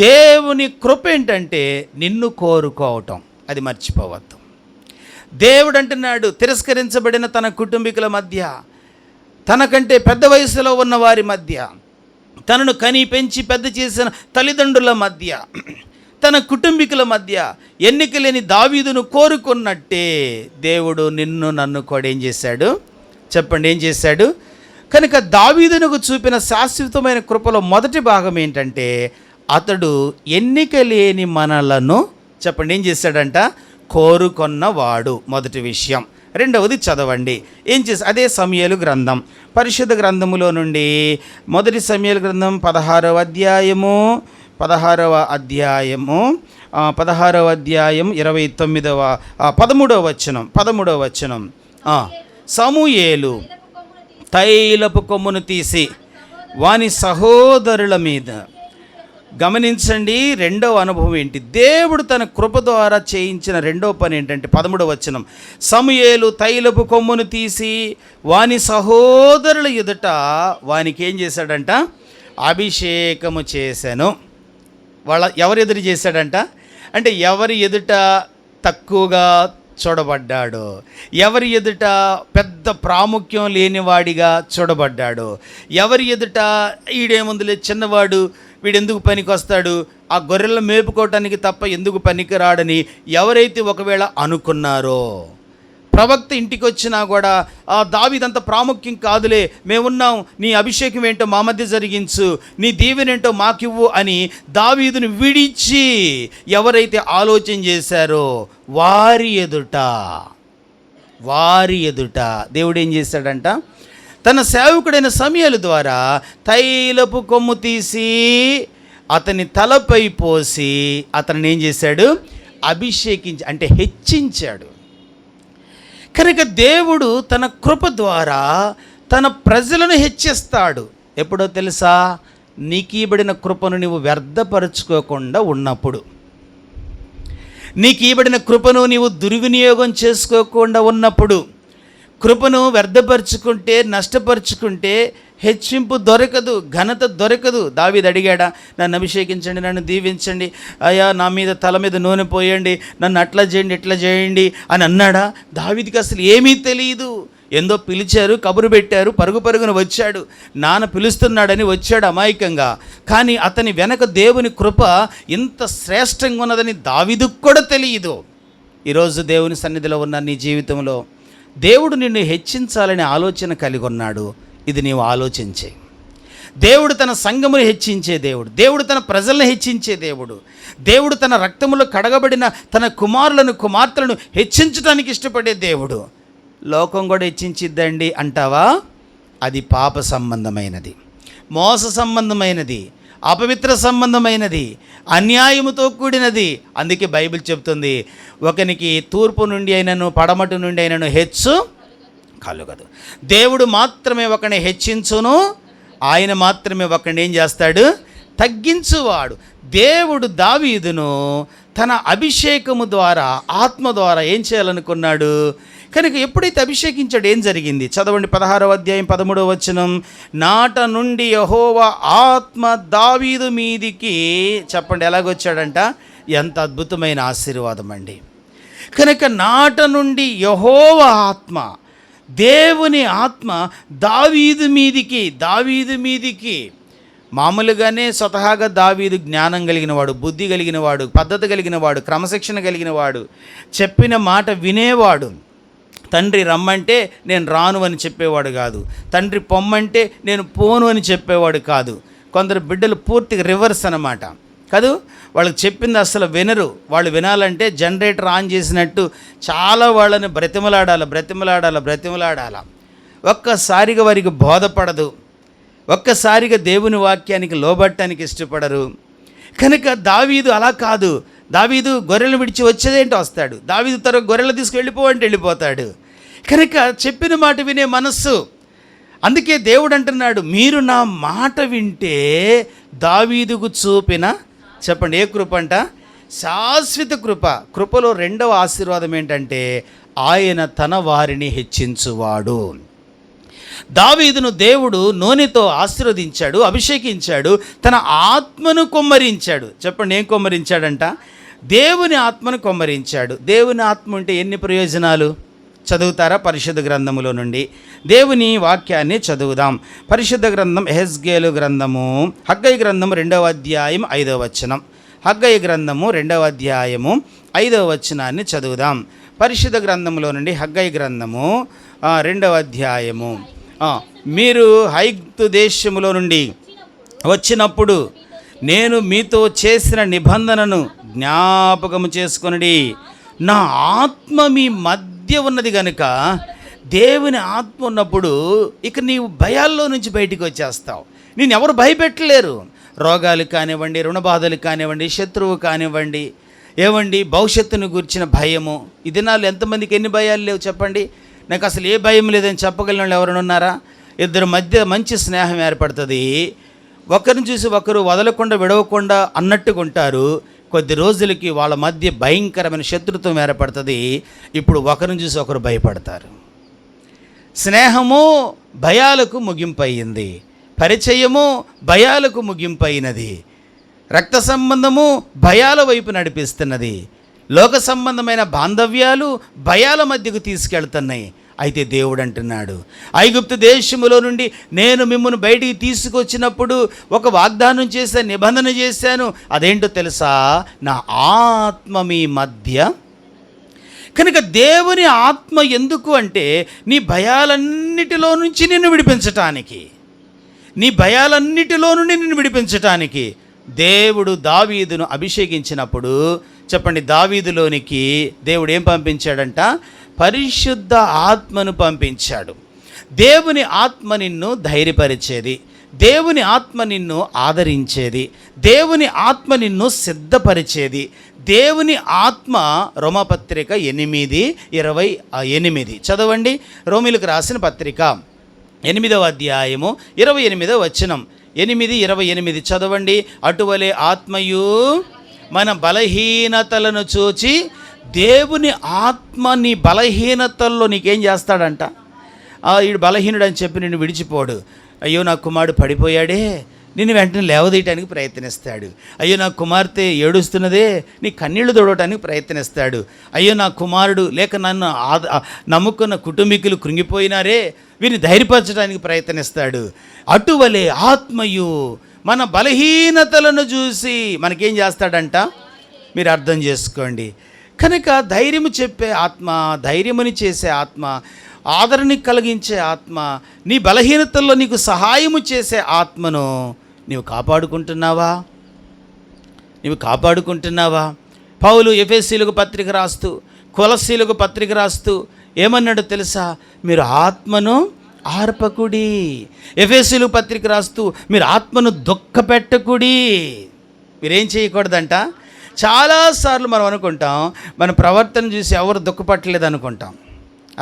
దేవుని కృప ఏంటంటే నిన్ను కోరుకోవటం. అది మర్చిపోవద్దు. దేవుడు అంటున్నాడు, తిరస్కరించబడిన తన కుటుంబీకుల మధ్య, తనకంటే పెద్ద వయసులో ఉన్న వారి మధ్య, తనను కని పెంచి పెద్ద చేసిన తల్లిదండ్రుల మధ్య, తన కుటుంబీకుల మధ్య ఎన్నిక లేని దావీదును కోరుకున్నట్టే దేవుడు నిన్ను నన్ను కూడా ఏం చేశాడు? చెప్పండి, ఏం చేశాడు? కనుక దావీదునకు చూపిన శాశ్వతమైన కృపలో మొదటి భాగం ఏంటంటే, అతడు ఎన్నిక లేని మనలను చెప్పండి ఏం చేశాడంట? కోరుకొన్నవాడు. మొదటి విషయం. రెండవది చదవండి, ఏం చేసి అదే సమూయేలు గ్రంథం, పరిశుద్ధ గ్రంథములో నుండి మొదటి సమూయేలు గ్రంథం 16వ అధ్యాయము 13వ వచనం. సమూయేలు తైలపు కొమ్మును తీసి వాని సహోదరుల మీద. గమనించండి, రెండవ అనుభవం ఏంటి? దేవుడు తన కృప ద్వారా చేయించిన రెండవ పని ఏంటంటే 13వ వచనం, సమూయేలు తైలపు కొమ్మును తీసి వాని సహోదరుల ఎదుట వానికి ఏం చేశాడంట? అభిషేకము చేశాను. ఎవరి ఎదుట చేశాడంట? అంటే ఎవరి ఎదుట తక్కువగా చూడబడ్డాడు, ఎవరి ఎదుట పెద్ద ప్రాముఖ్యం లేనివాడిగా చూడబడ్డాడు, ఎవరి ఎదుట ఈడేముందులే చిన్నవాడు, వీడెందుకు పనికి వస్తాడు, ఆ గొర్రెలను మేపుకోవటానికి తప్ప ఎందుకు పనికిరాడని ఎవరైతే ఒకవేళ అనుకున్నారో, ప్రవక్త ఇంటికి వచ్చినా కూడా దావీదంత ప్రాముఖ్యం కాదులే, మేమున్నాం, నీ అభిషేకం ఏంటో మా మధ్య జరిగించు, నీ దీవెనేంటో మాకివ్వు అని దావీదును విడిచి ఎవరైతే ఆలోచన చేశారో వారి ఎదుట దేవుడు ఏం చేశాడంట? తన సేవకుడైన సమూయేలు ద్వారా తైలపు కొమ్ము తీసి అతని తలపై పోసి అతన్ని ఏం చేశాడు? అభిషేకించి, అంటే హెచ్చించాడు. కనుక దేవుడు తన కృప ద్వారా తన ప్రజలను హెచ్చిస్తాడు. ఎప్పుడో తెలుసా? నీకు ఇవ్వబడిన కృపను నీవు వ్యర్థపరుచుకోకుండా ఉన్నప్పుడు, నీకు ఇవ్వబడిన కృపను నీవు దుర్వినియోగం చేసుకోకుండా ఉన్నప్పుడు, కృపను వ్యర్థపరుచుకుంటే, నష్టపరుచుకుంటే హెచ్చింపు దొరకదు, ఘనత దొరకదు. దావీదు అడిగాడా? నన్ను అభిషేకించండి, నన్ను దీవించండి, అయ్యా నా మీద తల మీద నూనె పోయండి, నన్ను అట్లా చేయండి ఇట్లా చేయండి అని అన్నాడా? దావీదుకి అసలు ఏమీ తెలియదు. ఏందో పిలిచారు, కబురు పెట్టారు, పరుగున వచ్చాడు, నాన్న పిలుస్తున్నాడని వచ్చాడు అమాయకంగా. కానీ అతని వెనక దేవుని కృప ఇంత శ్రేష్టంగా ఉన్నదని దావీదుకు కూడా తెలియదు. ఈరోజు దేవుని సన్నిధిలో ఉన్న నీ జీవితంలో దేవుడు నిన్ను హెచ్చించాలనే ఆలోచన కలిగి ఉన్నాడు. ఇది నీవు ఆలోచించే. దేవుడు తన సంఘమును హెచ్చించే దేవుడు, దేవుడు తన ప్రజలను హెచ్చించే దేవుడు, దేవుడు తన రక్తములో కడగబడిన తన కుమారులను కుమార్తెలను హెచ్చించడానికి ఇష్టపడే దేవుడు. లోకం కూడా హెచ్చించిద్దండి అంటావా? అది పాప సంబంధమైనది, మోస సంబంధమైనది, అపవిత్ర సంబంధమైనది, అన్యాయముతో కూడినది. అందుకే బైబిల్ చెప్తుంది, ఒకనికి తూర్పు నుండి అయినను పడమటి నుండి అయినను హెచ్చు కలుగదు. దేవుడు మాత్రమే ఒకని హెచ్చించును, ఆయన మాత్రమే ఒకడిని ఏం చేస్తాడు, తగ్గించువాడు. దేవుడు దావీదును తన అభిషేకము ద్వారా, ఆత్మ ద్వారా ఏం చేయాలనుకున్నాడు కనుక ఎప్పుడైతే అభిషేకించాడు ఏం జరిగింది? చదవండి 16వ అధ్యాయం 13వ వచనం. నాట నుండి యెహోవా ఆత్మ దావీదు మీదికి, చెప్పండి ఎలాగొచ్చాడంట? ఎంత అద్భుతమైన ఆశీర్వాదం అండి. కనుక నాట నుండి యెహోవా ఆత్మ, దేవుని ఆత్మ దావీదు మీదికి. మామూలుగానే స్వతహాగా దావీదు జ్ఞానం కలిగినవాడు, బుద్ధి కలిగినవాడు, పద్ధతి కలిగినవాడు, క్రమశిక్షణ కలిగినవాడు, చెప్పిన మాట వినేవాడు. తండ్రి రమ్మంటే నేను రాను అని చెప్పేవాడు కాదు, తండ్రి పొమ్మంటే నేను పోను అని చెప్పేవాడు కాదు. కొందరు బిడ్డలు పూర్తిగా రివర్స్ అన్నమాట కాదు, వాళ్ళకి చెప్పింది అసలు వినరు. వాళ్ళు వినాలంటే జనరేటర్ ఆన్ చేసినట్టు చాలా వాళ్ళని బ్రతిమలాడాల. ఒక్కసారిగా వారికి బోధపడదు, ఒక్కసారిగా దేవుని వాక్యానికి లోబట్టడానికి ఇష్టపడరు. కనుక దావీదు అలా కాదు. దావీదు గొర్రెలు విడిచి వచ్చేదేంటో వస్తాడు, దావీదు తర్వాత గొర్రెలు తీసుకెళ్ళిపోవంటే వెళ్ళిపోతాడు. కనుక చెప్పిన మాట వినే మనస్సు. అందుకే దేవుడు అంటున్నాడు, మీరు నా మాట వింటే దావీదుకు చూపిన, చెప్పండి ఏ కృప అంట? శాశ్వత కృప. కృపలో రెండవ ఆశీర్వాదం ఏంటంటే ఆయన తన వారిని హెచ్చించువాడు. దావీదును దేవుడు నూనెతో ఆశీర్వదించాడు, అభిషేకించాడు, తన ఆత్మను కొమ్మరించాడు. చెప్పండి ఏం కొమ్మరించాడంట? దేవుని ఆత్మను కొమ్మరించాడు. దేవుని ఆత్మ ఉంటే ఎన్ని ప్రయోజనాలు? చదువుతారా? పరిశుద్ధ గ్రంథములో నుండి దేవుని వాక్యాన్ని చదువుదాం. పరిశుద్ధ గ్రంథం ఎహెజ్కేలు గ్రంథము, హగ్గయి గ్రంథము 2వ అధ్యాయం 5వ వచనం. హగ్గయి గ్రంథము 2వ అధ్యాయము 5వ వచనాన్ని చదువుదాం. పరిశుద్ధ గ్రంథంలో నుండి హగ్గయి గ్రంథము 2వ అధ్యాయము. మీరు ఐగుప్తు దేశములో నుండి వచ్చినప్పుడు నేను మీతో చేసిన నిబంధనను జ్ఞాపకము చేసుకొనుడి. నా ఆత్మ మీ మధ్య ఉన్నది కనుక, దేవుని ఆత్మ ఉన్నప్పుడు ఇక నీవు భయాల్లో నుంచి బయటికి వచ్చేస్తావు. నేను ఎవరు భయపెట్టలేరు. రోగాలు కానివ్వండి, రుణబాధలు కానివ్వండి, శత్రువు కానివ్వండి, ఏవండి భవిష్యత్తును గురించిన భయము. ఈ దినాలు ఎంతమందికి ఎన్ని భయాలు లేవు చెప్పండి? నాకు అసలు ఏ భయం లేదని చెప్పగలిగిన వాళ్ళు ఎవరైనా ఉన్నారా? ఇద్దరి మధ్య మంచి స్నేహం ఏర్పడుతుంది, ఒకరిని చూసి ఒకరు వదలకుండా విడవకుండా అన్నట్టుగా ఉంటారు. కొద్ది రోజులకి వాళ్ళ మధ్య భయంకరమైన శత్రుత్వం ఏర్పడుతుంది. ఇప్పుడు ఒకరిని చూసి ఒకరు భయపడతారు. స్నేహము భయాలకు ముగింపు అయ్యింది, పరిచయము భయాలకు ముగింపు అయినది, రక్త సంబంధము భయాల వైపు నడిపిస్తున్నది, లోక సంబంధమైన బాంధవ్యాలు భయాల మధ్యకు తీసుకెళ్తున్నాయి. అయితే దేవుడు అంటున్నాడు, ఐగుప్తు దేశములో నుండి నేను మిమ్మల్ని బయటికి తీసుకొచ్చినప్పుడు ఒక వాగ్దానం చేశాను, నిబంధన చేశాను. అదేంటో తెలుసా? నా ఆత్మ మీ మధ్య. కనుక దేవుని ఆత్మ ఎందుకు అంటే నీ భయాలన్నిటిలో నుంచి నిన్ను విడిపించటానికి దేవుడు దావీదును అభిషేకించినప్పుడు, చెప్పండి, దావీదులోనికి దేవుడు ఏం పంపించాడంట? పరిశుద్ధ ఆత్మను పంపించాడు. దేవుని ఆత్మ నిన్ను ధైర్యపరిచేది, దేవుని ఆత్మ నిన్ను ఆదరించేది, దేవుని ఆత్మ నిన్ను సిద్ధపరిచేది. దేవుని ఆత్మ రోమపత్రిక 8:28 చదవండి. రోమిలకు రాసిన పత్రిక 8వ అధ్యాయము 28వ వచనం. 8:28 చదవండి. అటువలే ఆత్మయు మన బలహీనతలను చూచి, దేవుని ఆత్మ నీ బలహీనతల్లో నీకేం చేస్తాడంట? వీడు బలహీనుడు అని చెప్పి నిన్ను విడిచిపోడు. అయ్యో నా కుమారుడు పడిపోయాడే, నిన్ను వెంటనే లేవదీయటానికి ప్రయత్నిస్తాడు. అయ్యో నా కుమార్తె ఏడుస్తున్నదే, నీ కన్నీళ్లు తొడవటానికి ప్రయత్నిస్తాడు. అయ్యో నా కుమారుడు లేక నన్ను నమ్ముకున్న కుటుంబీకులు కృంగిపోయినారే, వీరిని ధైర్యపరచడానికి ప్రయత్నిస్తాడు. అటువలే ఆత్మయు మన బలహీనతలను చూసి మనకేం చేస్తాడంట? మీరు అర్థం చేసుకోండి. కనుక ధైర్యము చెప్పే ఆత్మ, ధైర్యముని చేసే ఆత్మ, ఆదరణ కలిగించే ఆత్మ, నీ బలహీనతల్లో నీకు సహాయము చేసే ఆత్మను నీవు కాపాడుకుంటున్నావా? పౌలు ఎఫెసీలకు పత్రిక రాస్తూ, కొలస్సీలకు పత్రిక రాస్తూ ఏమన్నాడో తెలుసా? మీరు ఆత్మను ఆర్పకుడి. ఎఫెసీయులకు పత్రిక రాస్తూ మీరు ఆత్మను దుఃఖపెట్టకుడి. మీరేం చేయకూడదంట. చాలాసార్లు మనం అనుకుంటాం మన ప్రవర్తన చూసి ఎవరు దుఃఖపట్టలేదు అనుకుంటాం.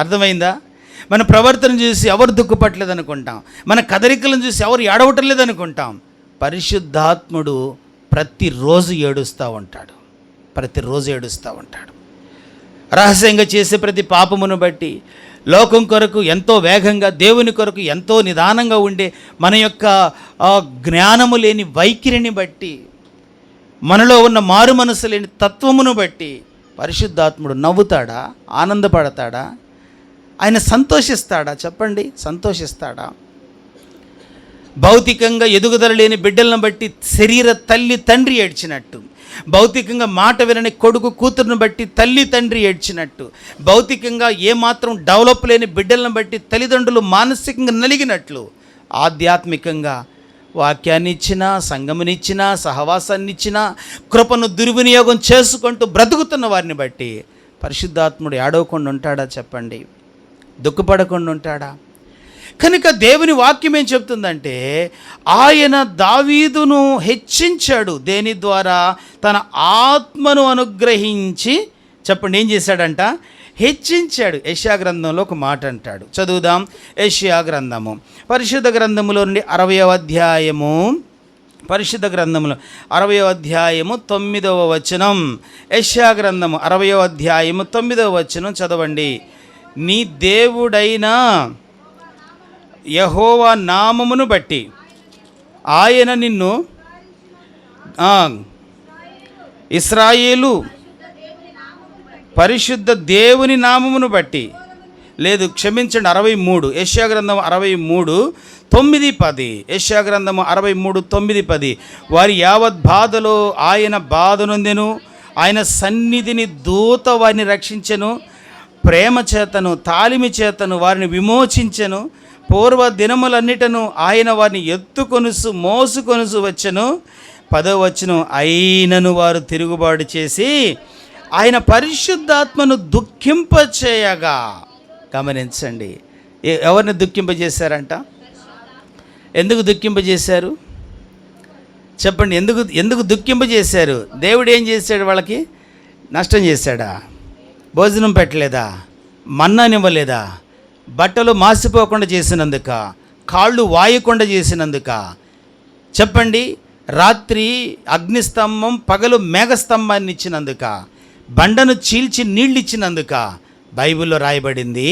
అర్థమైందా? మన ప్రవర్తన చూసి ఎవరు దుఃఖపట్టలేదు అనుకుంటాం. మన కదలికలను చూసి ఎవరు ఏడవటం లేదనుకుంటాం. పరిశుద్ధాత్ముడు ప్రతిరోజు ఏడుస్తూ ఉంటాడు. ప్రతిరోజు ఏడుస్తూ ఉంటాడు. రహస్యంగా చేసే ప్రతి పాపమును బట్టి, లోకం కొరకు ఎంతో వేగంగా, దేవుని కొరకు ఎంతో నిదానంగా ఉండే మన యొక్క జ్ఞానము లేని వైఖరిని బట్టి, మనలో ఉన్న మారు మనసు లేని తత్వమును బట్టి పరిశుద్ధాత్ముడు నవ్వుతాడా? ఆనందపడతాడా? ఆయన సంతోషిస్తాడా? చెప్పండి, సంతోషిస్తాడా? భౌతికంగా ఎదుగుదల లేని బిడ్డలను బట్టి శరీర తల్లి తండ్రి ఏడ్చినట్టు, భౌతికంగా మాట వినని కొడుకు కూతురును బట్టి తల్లి తండ్రి ఏడ్చినట్టు, భౌతికంగా ఏమాత్రం డెవలప్ లేని బిడ్డలను బట్టి తల్లిదండ్రులు మానసికంగా నలిగినట్లు, ఆధ్యాత్మికంగా వాక్యాన్ని ఇచ్చినా, సంఘమునిచ్చినా, సహవాసాన్నిచ్చినా, కృపను దుర్వినియోగం చేసుకుంటూ బ్రతుకుతున్న వారిని బట్టి పరిశుద్ధాత్ముడు ఏడవకుండా ఉంటాడా? చెప్పండి, దుఃఖపడకుండా ఉంటాడా? కనుక దేవుని వాక్యం ఏం చెప్తుందంటే, ఆయన దావీదును హెచ్చించాడు. దేని ద్వారా? తన ఆత్మను అనుగ్రహించి, చెప్పండి ఏం చేశాడంట? హెచ్చించాడు. యెషయా గ్రంథంలో ఒక మాట అంటాడు, చదువుదాం. యెషయా గ్రంథము, పరిశుద్ధ గ్రంథములో నుండి 60వ అధ్యాయము, పరిశుద్ధ గ్రంథములో 60వ అధ్యాయము 9వ వచనం. యెషయా గ్రంథము 60వ అధ్యాయము 9వ వచనం చదవండి. నీ దేవుడైన యెహోవా నామమును బట్టి ఆయన నిన్ను, ఇశ్రాయేలు పరిశుద్ధ దేవుని నామమును బట్టి, లేదు క్షమించండి, 63, యెషయా గ్రంథం 63, 9, 10. యెషయా గ్రంథము 63, 9, 10. వారి యావత్ బాధలో ఆయన బాధ నొందెను, ఆయన సన్నిధిని దూత వారిని రక్షించెను, ప్రేమ చేతను తాలిమి చేతను వారిని విమోచించెను, పూర్వ దినములన్నిటను ఆయన వారిని ఎత్తుకొనుసు మోసుకొనుసు వచ్చెను. 10వ వచనం, అయినను వారు తిరుగుబాటు చేసి ఆయన పరిశుద్ధాత్మను దుఃఖింపచేయగా. గమనించండి, ఎవరిని దుఃఖింపజేశారంట? ఎందుకు దుఃఖింపజేశారు? చెప్పండి, ఎందుకు దుఃఖింపజేశారు? దేవుడు ఏం చేశాడు? వాళ్ళకి నష్టం చేశాడా? భోజనం పెట్టలేదా? మన్నానివ్వలేదా? బట్టలు మాసిపోకుండా చేసినందుక? కాళ్ళు వాయకుండా చేసినందుక? చెప్పండి, రాత్రి అగ్నిస్తంభం, పగలు మేఘస్తంభాన్ని ఇచ్చినందుక? బండను చీల్చి నీళ్ళు ఇచ్చినందుక? బైబిల్లో రాయబడింది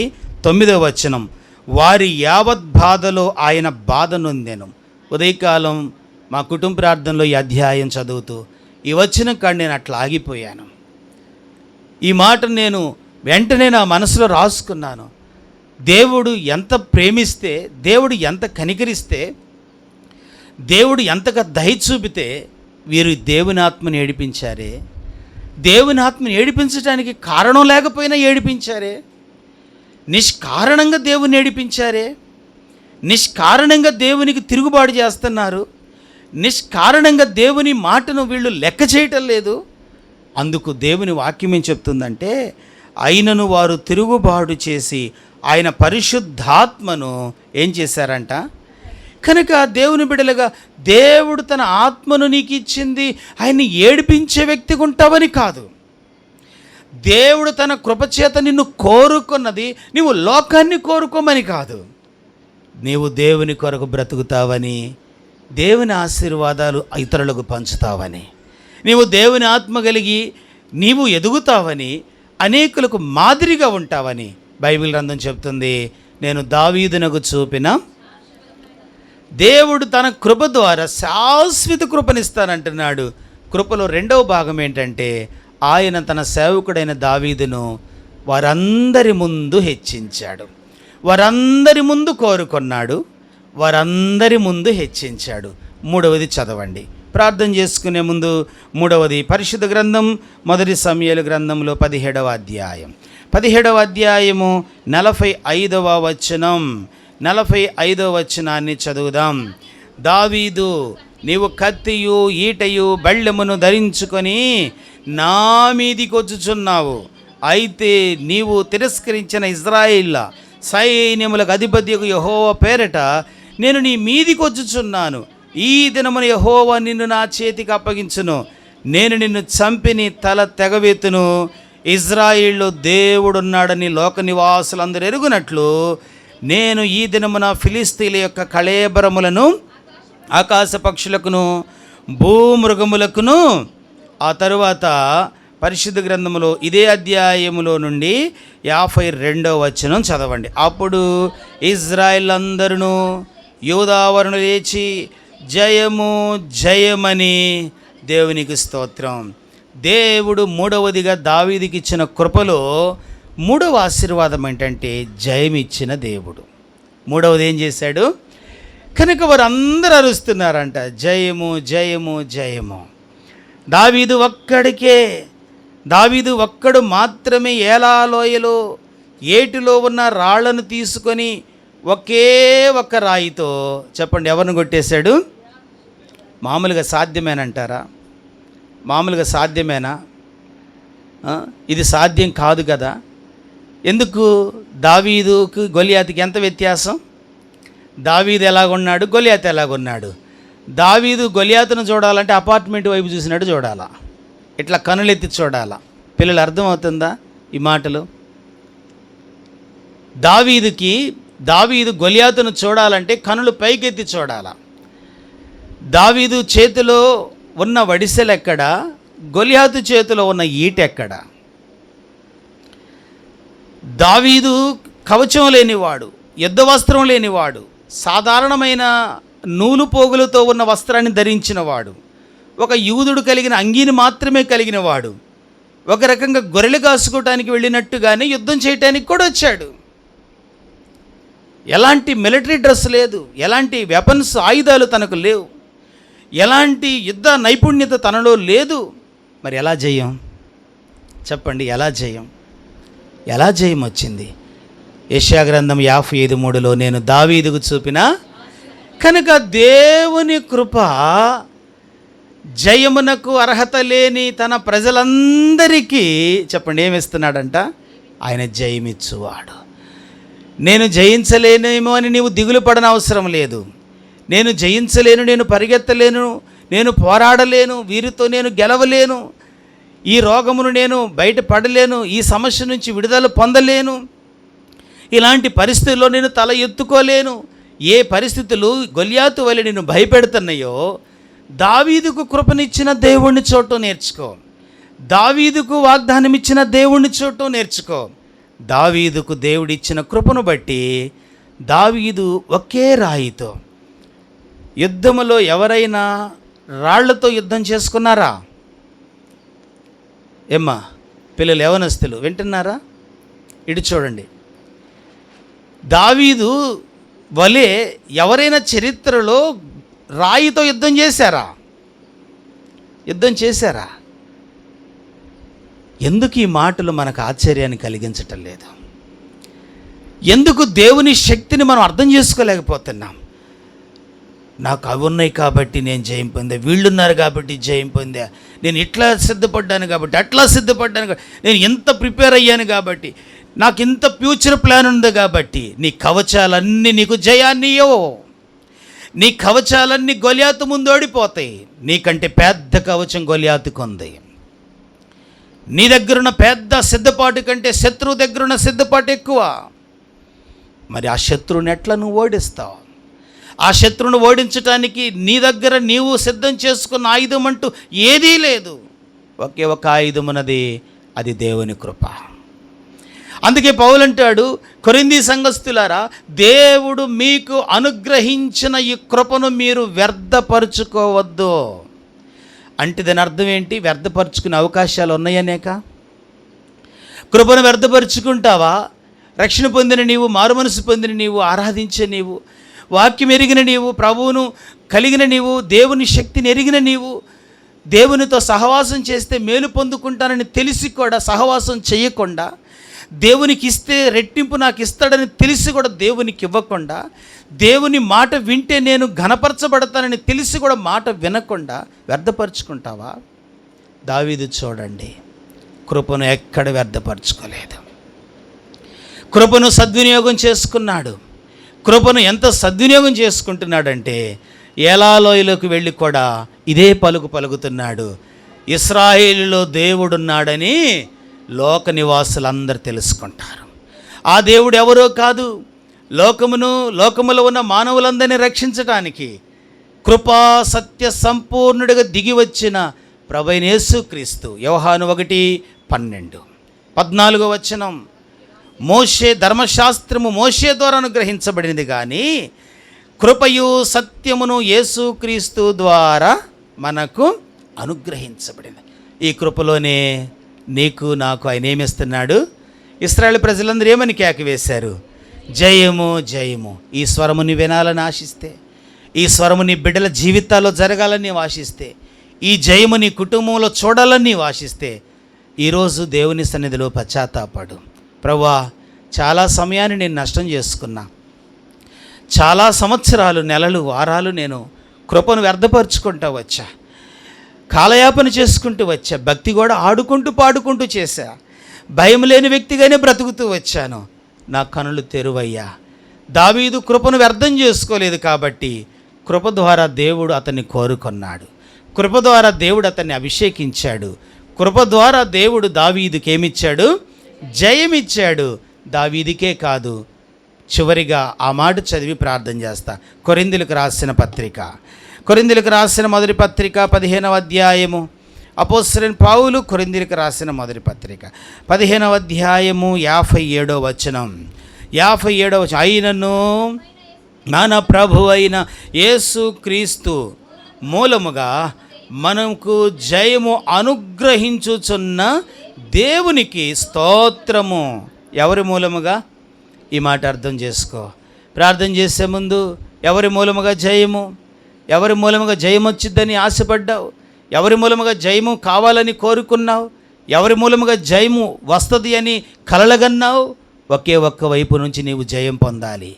9వ వచనం, వారి యావత్ బాధలో ఆయన బాధ నొందెను. ఉదయకాలం మా కుటుంబ ప్రార్థనలో ఈ అధ్యాయం చదువుతూ ఈ వచనం కాడ నేను అట్లా ఆగిపోయాను. ఈ మాట నేను వెంటనే నా మనసులో రాసుకున్నాను. దేవుడు ఎంత ప్రేమిస్తే, దేవుడు ఎంత కనికరిస్తే, దేవుడు ఎంతగా దయ చూపితే వీరు దేవుని ఆత్మని ఏడిపించారే. దేవుని ఆత్మని ఏడిపించడానికి కారణం లేకపోయినా ఏడిపించారే. నిష్కారణంగా దేవుని ఏడిపించారే. నిష్కారణంగా దేవునికి తిరుగుబాటు చేస్తున్నారు. నిష్కారణంగా దేవుని మాటను వీళ్ళు లెక్క చేయటం లేదు. అందుకు దేవుని వాక్యం ఏం చెప్తుందంటే, అయినను వారు తిరుగుబాటు చేసి ఆయన పరిశుద్ధాత్మను ఏం చేశారంట? కనుక దేవుని బిడ్డలుగా దేవుడు తన ఆత్మను నీకు ఇచ్చింది ఆయన్ని ఏడిపించే వ్యక్తిగా ఉంటావని కాదు. దేవుడు తన కృపచేత నిన్ను కోరుకున్నది నీవు లోకాన్ని కోరుకోమని కాదు. నీవు దేవుని కొరకు బ్రతుకుతావని, దేవుని ఆశీర్వాదాలు ఇతరులకు పంచుతావని, నీవు దేవుని ఆత్మ కలిగి నీవు ఎదుగుతావని, అనేకులకు మాదిరిగా ఉంటావని బైబిల్ గ్రంథం చెప్తుంది. నేను దావీదునకు చూపిన దేవుడు తన కృప ద్వారా శాశ్వత కృపనిస్తానంటున్నాడు. కృపలో రెండవ భాగం ఏంటంటే, ఆయన తన సేవకుడైన దావీదును వారందరి ముందు హెచ్చించాడు, వారందరి ముందు కోరుకున్నాడు, వారందరి ముందు హెచ్చించాడు. 3వది చదవండి, ప్రార్థన చేసుకునే ముందు. 3వది పరిశుద్ధ గ్రంథం 1 సమూయేలు గ్రంథంలో 17వ అధ్యాయం, 17వ అధ్యాయము 45వ వచనం, 45వ వచనాన్ని చదువుదాం. దావీదు, నీవు కత్తియు ఈటయు బెళ్ళెమును ధరించుకొని నా మీదికి వచ్చుచున్నావు. అయితే నీవు తిరస్కరించిన ఇజ్రాయేళ్ల సైన్యములకు అధిపతియగు యెహోవా పేరట నేను నీ మీదికి వచ్చుచున్నాను. ఈ దినమున యెహోవా నిన్ను నా చేతికి అప్పగించును. నేను నిన్ను చంపి నీ తల తెగవేతును. ఇజ్రాయిల్లో దేవుడున్నాడని లోక నివాసులందరూ ఎరుగునట్లు నేను ఈ దినమున ఫిలిస్తీన్ల యొక్క కళేబరములను ఆకాశ పక్షులకును భూమృగములకును. ఆ తరువాత పరిశుద్ధ గ్రంథములో ఇదే అధ్యాయములో నుండి 52వ వచనం చదవండి. అప్పుడు ఇజ్రాయిల్ అందరూ యూదావరును లేచి జయము జయమని దేవునికి స్తోత్రం. దేవుడు మూడవదిగా దావీదుకి ఇచ్చిన కృపలో మూడవ ఆశీర్వాదం ఏంటంటే జయమిచ్చిన దేవుడు. మూడవది ఏం చేశాడు? కనుక వారు అందరూ అరుస్తున్నారంట, జయము జయము జయము. దావీదు ఒక్కడు మాత్రమే ఏలాలోయలో ఏటిలో ఉన్న రాళ్లను తీసుకొని ఒకే ఒక్క రాయితో, చెప్పండి, ఎవరిని కొట్టేశాడు? మామూలుగా సాధ్యమేనంటారా? మామూలుగా సాధ్యమేనా? ఇది సాధ్యం కాదు కదా. ఎందుకు? దావీదుకు గొలియాతుకి ఎంత వ్యత్యాసం? దావీదు ఎలాగున్నాడు, గొలియాతు ఎలాగున్నాడు? దావీదు గొలియాతును చూడాలంటే అపార్ట్మెంట్ వైపు చూసినట్టు చూడాలా, ఇట్లా కనులెత్తి చూడాలా. పిల్లలు అర్థమవుతుందా ఈ మాటలు? దావీదు గొలియాతును చూడాలంటే కనులు పైకెత్తి చూడాలా. దావీదు చేతిలో ఉన్న వడిసెలు ఎక్కడ, గొలియాతు చేతిలో ఉన్న ఈటెక్కడ? దావీదు కవచం లేనివాడు, యుద్ధ వస్త్రం లేనివాడు, సాధారణమైన నూలు పోగులతో ఉన్న వస్త్రాన్ని ధరించినవాడు, ఒక యూదుడు కలిగిన అంగీని మాత్రమే కలిగినవాడు, ఒక రకంగా గొర్రెలు కాసుకోవటానికి వెళ్ళినట్టుగానే యుద్ధం చేయటానికి కూడా వచ్చాడు. ఎలాంటి మిలిటరీ డ్రెస్ లేదు, ఎలాంటి వెపన్స్ ఆయుధాలు తనకు లేవు, ఎలాంటి యుద్ధ నైపుణ్యత తనలో లేదు. మరి ఎలా జయం? చెప్పండి, ఎలా జయం వచ్చింది? యెషయా గ్రంథం 55:3లో నేను దావీదుకు చూపిన కనుక దేవుని కృప జయమునకు అర్హత లేని తన ప్రజలందరికీ, చెప్పండి, ఏమిస్తున్నాడంట? ఆయన జయమిచ్చువాడు. నేను జయించలేనేమో అని నీవు దిగులు పడనవసరం లేదు. నేను జయించలేను, నేను పరిగెత్తలేను, నేను పోరాడలేను, వీరితో నేను గెలవలేను, ఈ రోగమును నేను బయటపడలేను, ఈ సమస్య నుంచి విడుదల పొందలేను, ఇలాంటి పరిస్థితుల్లో నేను తల ఎత్తుకోలేను. ఏ పరిస్థితులు గొలియాతు వలె నిన్ను భయపెడుతున్నాయో, దావీదుకు కృపనిచ్చిన దేవుణ్ణి చూడటం నేర్చుకో. దావీదుకు వాగ్దానం ఇచ్చిన దేవుణ్ణి చూడటం నేర్చుకో. దావీదుకు దేవుడిచ్చిన కృపను బట్టి దావీదు ఒకే రాయితో, యుద్ధములో ఎవరైనా రాళ్లతో యుద్ధం చేసుకున్నారా? ఏమ్మా పిల్లలు, యవనస్తులు వింటున్నారా? ఇటు చూడండి. దావీదు వలె ఎవరైనా చరిత్రలో రాయితో యుద్ధం చేశారా? ఎందుకు ఈ మాటలు మనకు ఆశ్చర్యాన్ని కలిగించటం లేదు? ఎందుకు దేవుని శక్తిని మనం అర్థం చేసుకోలేకపోతున్నాం? నాకు అవి ఉన్నాయి కాబట్టి నేను జయం పొందా, వీళ్ళున్నారు కాబట్టి జయం పొందా, నేను ఇట్లా సిద్ధపడ్డాను కాబట్టి, అట్లా సిద్ధపడ్డాను కాబట్టి, నేను ఎంత ప్రిపేర్ అయ్యాను కాబట్టి, నాకు ఇంత ఫ్యూచర్ ప్లాన్ ఉంది కాబట్టి. నీ కవచాలన్నీ నీకు జయాన్ని ఇవ్వవు. నీ కవచాలన్నీ గొలియాతు ముందు ఓడిపోతాయి. నీకంటే పెద్ద కవచం గొలియాతుకు ఉంది. నీ దగ్గరున్న పెద్ద సిద్ధపాటు కంటే శత్రువు దగ్గరున్న సిద్ధపాటు ఎక్కువ. మరి ఆ శత్రువుని ఎట్లా నువ్వు ఓడిస్తావు? ఆ శత్రువును ఓడించటానికి నీ దగ్గర నీవు సిద్ధం చేసుకున్న ఆయుధం అంటూ ఏదీ లేదు. ఒకే ఒక ఆయుధం ఉన్నది, అది దేవుని కృప. అందుకే పౌలు అంటాడు, కొరింథీ సంఘస్థులారా, దేవుడు మీకు అనుగ్రహించిన ఈ కృపను మీరు వ్యర్థపరుచుకోవద్దు. అంటే దాని అర్థం ఏంటి? వ్యర్థపరుచుకునే అవకాశాలు ఉన్నాయనేక. కృపను వ్యర్థపరుచుకుంటావా? రక్షణ పొందిన నీవు, మారుమనసు పొందిన నీవు, ఆరాధించే నీవు, వాక్యం ఎరిగిన నీవు, ప్రభువును కలిగిన నీవు, దేవుని శక్తిని ఎరిగిన నీవు, దేవునితో సహవాసం చేస్తే మేలు పొందుకుంటానని తెలిసి కూడా సహవాసం చేయకుండా, దేవునికి ఇస్తే రెట్టింపు నాకు ఇస్తాడని తెలిసి కూడా దేవునికి ఇవ్వకుండా, దేవుని మాట వింటే నేను ఘనపరచబడతానని తెలిసి కూడా మాట వినకుండా వ్యర్థపరుచుకుంటావా? దావీదు చూడండి, కృపను ఎక్కడ వ్యర్థపరచుకోలేదు. కృపను సద్వినియోగం చేసుకున్నాడు. కృపను ఎంత సద్వినియోగం చేసుకుంటున్నాడంటే ఏలాలోయలోకి వెళ్ళి కూడా ఇదే పలుకుతున్నాడు, ఇశ్రాయేలులో దేవుడున్నాడని లోక నివాసులందరూ తెలుసుకుంటారు. ఆ దేవుడు ఎవరో కాదు, లోకములో ఉన్న మానవులందరినీ రక్షించటానికి కృపా సత్య సంపూర్ణుడిగా దిగి వచ్చిన ప్రభువైన యేసుక్రీస్తు. యోహాను 1:12, 14వ వచనం, మోషే ధర్మశాస్త్రము మోషే ద్వారా అనుగ్రహించబడినది, కానీ కృపయు సత్యమును యేసుక్రీస్తు ద్వారా మనకు అనుగ్రహించబడింది. ఈ కృపలోనే నీకు నాకు ఆయన ఏమిస్తున్నాడు? ఇశ్రాయేలు ప్రజలందరూ ఏమని కేక వేశారు? జయము జయము. ఈ స్వరముని వినాలని ఆశిస్తే, ఈ స్వరము నీ బిడ్డల జీవితాల్లో జరగాలని ఆశిస్తే, ఈ జయము నీ కుటుంబంలో చూడాలని ఆశిస్తే ఈరోజు దేవుని సన్నిధిలో పశ్చాత్తాపడు. ప్రభువా, చాలా సమయాన్ని నేను నష్టం చేసుకున్నా, చాలా సంవత్సరాలు, నెలలు, వారాలు నేను కృపను వ్యర్థపరుచుకుంటూ వచ్చా, కాలయాపన చేసుకుంటూ వచ్చా, భక్తి కూడా ఆడుకుంటూ పాడుకుంటూ చేశా, భయం లేని వ్యక్తిగానే బ్రతుకుతూ వచ్చాను. నా కనులు తెరువయ్యా. దావీదు కృపను వ్యర్థం చేసుకోలేదు కాబట్టి కృప ద్వారా దేవుడు అతన్ని కోరుకున్నాడు, కృప ద్వారా దేవుడు అతన్ని అభిషేకించాడు, కృప ద్వారా దేవుడు దావీదుకి ఏమిచ్చాడు? జయమిచ్చాడు. దావీదుకే కాదు, చివరిగా ఆ మాట చదివి ప్రార్థన చేస్తా. కొరింథీయులకు రాసిన మొదటి పత్రిక 15వ అధ్యాయము, అపోస్తలుడైన పౌలు కొరింథీయులకు రాసిన మొదటి పత్రిక 15వ అధ్యాయము 57వ వచనం. అయినను మన ప్రభు అయిన యేసుక్రీస్తు మూలముగా మనకు జయము అనుగ్రహించుచున్న దేవునికి స్తోత్రము. ఎవరి మూలముగా? ఈ మాట అర్థం చేసుకో. ప్రార్థన చేసే ముందు ఎవరి మూలముగా జయము, ఎవరి మూలముగా జయం వచ్చిద్దని ఆశపడ్డావు, ఎవరి మూలముగా జయము కావాలని కోరుకున్నావు, ఎవరి మూలముగా జయము వస్తుంది అని కలలుగన్నావు, ఒకే ఒక్క వైపు నుంచి నీవు జయం పొందాలి.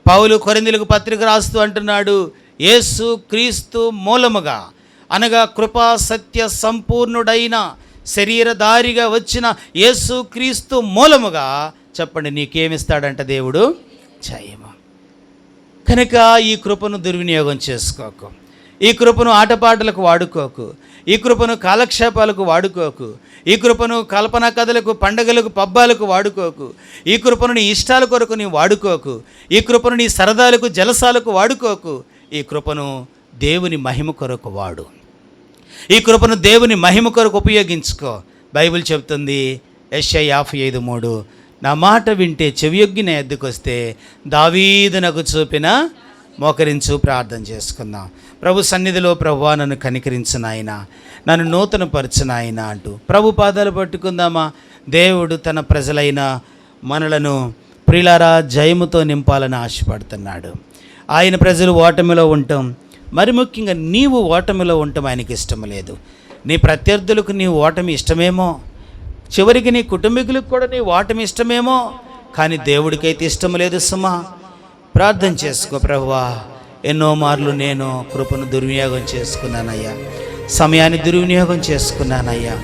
పౌలు కొరింథీయులకు పత్రిక రాస్తూ అంటున్నాడు, యేసు క్రీస్తు మూలముగా, అనగా కృపా సత్య సంపూర్ణుడైన శరీరధారిగా వచ్చిన యేసు క్రీస్తు మూలముగా, చెప్పండి, నీకేమిస్తాడంట దేవుడు? జయము. కనుక ఈ కృపను దుర్వినియోగం చేసుకోకు, ఈ కృపను ఆటపాటలకు వాడుకోకు, ఈ కృపను కాలక్షేపాలకు వాడుకోకు, ఈ కృపను కల్పన కథలకు, పండగలకు, పబ్బాలకు వాడుకోకు, ఈ కృపను నీ ఇష్టాల కొరకు నీ వాడుకోకు, ఈ కృపను నీ సరదాలకు, జలసాలకు వాడుకోకు. ఈ కృపను దేవుని మహిమ కొరకు వాడు, ఈ కృపను దేవుని మహిమ కొరకు ఉపయోగించుకో. బైబిల్ చెప్తుంది యెషయా 55:3, నా మాట వింటే చెవియొగ్గి నా ఎద్దుకు వస్తే దావీదు నాకు చూపిన మోకరించు. ప్రార్థన చేసుకుందాం. ప్రభు సన్నిధిలో, ప్రభువా నన్ను కనికరించు నాయన, నన్ను నూతనపరచు నాయన అంటూ ప్రభు పాదాలు పట్టుకుందామా? దేవుడు తన ప్రజలైన మనలను ప్రియులారా జయముతో నింపాలని ఆశపడుతున్నాడు. ఆయన ప్రజలు ఓటమిలో ఉండటం, మరి ముఖ్యంగా నీవు ఓటమిలో ఉండటం ఆయనకి ఇష్టం లేదు. నీ ప్రత్యర్థులకు నీ ఓటమి ఇష్టమేమో, చివరికి నీ కుటుంబీకులకు కూడా నీ ఓటమి ఇష్టమేమో, కానీ దేవుడికైతే ఇష్టం లేదు సుమా. ప్రార్థన చేసుకో. ప్రభువా, ఎన్నో మార్లు నేను కృపను దుర్వినియోగం చేసుకున్నానయ్యా, సమయాన్ని దుర్వినియోగం చేసుకున్నానయ్యా,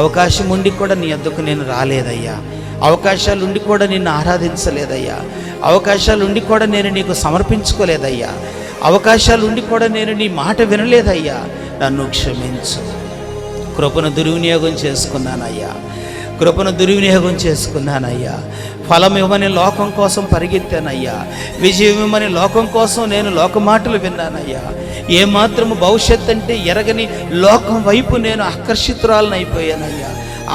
అవకాశం ఉండి కూడా నీ వద్దకు నేను రాలేదయ్యా, అవకాశాలు ఉండి కూడా నిన్ను ఆరాధించలేదయ్యా, అవకాశాలు ఉండి కూడా నేను నీకు సమర్పించుకోలేదయ్యా, అవకాశాలు ఉండి కూడా నేను నీ మాట వినలేదయ్యా, నన్ను క్షమించు. కృపను దుర్వినియోగం చేసుకున్నానయ్యా, కృపను దుర్వినియోగం చేసుకున్నానయ్యా. ఫలం ఇవ్వని లోకం కోసం పరిగెత్తానయ్యా, విజయం ఇవ్వని లోకం కోసం నేను లోక మాటలు విన్నానయ్యా, ఏమాత్రము భవిష్యత్ అంటే ఎరగని లోకం వైపు నేను ఆకర్షితురాలనైపోయానయ్యా,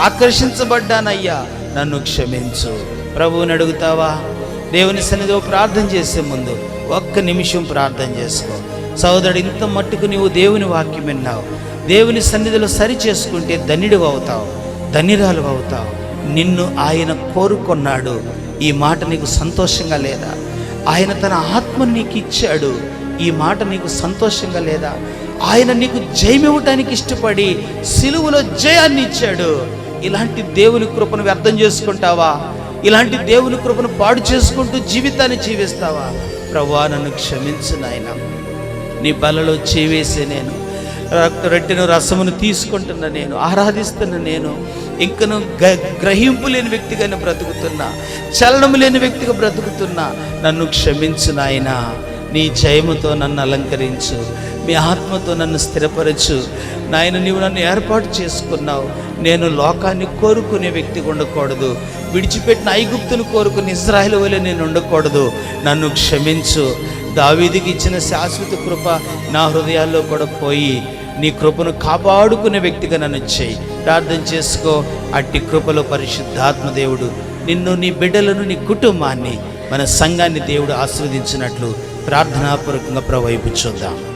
ఆకర్షించబడ్డానయ్యా, నన్ను క్షమించు. ప్రభువుని అడుగుతావా? దేవుని సన్నిధిలో ప్రార్థన చేసే ముందు ఒక్క నిమిషం ప్రార్థన చేసుకో. సోదరుడు, ఇంత మట్టుకు నీవు దేవుని వాక్యం విన్నావు, దేవుని సన్నిధిలో సరి చేసుకుంటే ధన్యుడు అవుతావు, ధన్యురాలు అవుతావు. నిన్ను ఆయన కోరుకున్నాడు. ఈ మాట నీకు సంతోషంగా లేదా? ఆయన తన ఆత్మను నీకు ఇచ్చాడు. ఈ మాట నీకు సంతోషంగా లేదా? ఆయన నీకు జయమివ్వటానికి ఇష్టపడి సిలువలో జయాన్ని ఇచ్చాడు. ఇలాంటి దేవుని కృపను వ్యర్థం చేసుకుంటావా? ఇలాంటి దేవుని కృపను పాడు చేసుకుంటూ జీవితాన్ని జీవిస్తావా? ప్రభువా, నన్ను క్షమించు నాయన, నీ బలలో చేవేసే నేను, రొట్టెను రసమును తీసుకుంటున్న నేను, ఆరాధిస్తున్న నేను, ఇంకను గ్రహింపు లేని వ్యక్తిగా నేను బ్రతుకుతున్నా, చలనము లేని వ్యక్తిగా బ్రతుకుతున్నా. నన్ను క్షమించు నాయనా, నీ జయముతో నన్ను అలంకరించు, మీ ఆత్మతో నన్ను స్థిరపరచు నాయన. నీవు నన్ను ఏర్పాటు చేసుకున్నావు. నేను లోకాన్ని కోరుకునే వ్యక్తిగా ఉండకూడదు, విడిచిపెట్టిన ఐగుప్తును కోరుకుని ఇశ్రాయేలు వలె నేను ఉండకూడదు. నన్ను క్షమించు. దావీదుకి ఇచ్చిన శాశ్వత కృప నా హృదయాల్లో కూడా పోయి నీ కృపను కాపాడుకునే వ్యక్తిగా నన్ను చేయి. ప్రార్థన చేసుకో. అట్టి కృపలో పరిశుద్ధాత్మ దేవుడు నిన్ను, నీ బిడ్డలను, నీ కుటుంబాన్ని, మన సంఘాన్ని దేవుడు ఆశీర్వదించినట్లు ప్రార్థనాపూర్వకంగా ప్రభువైపు చూద్దాం.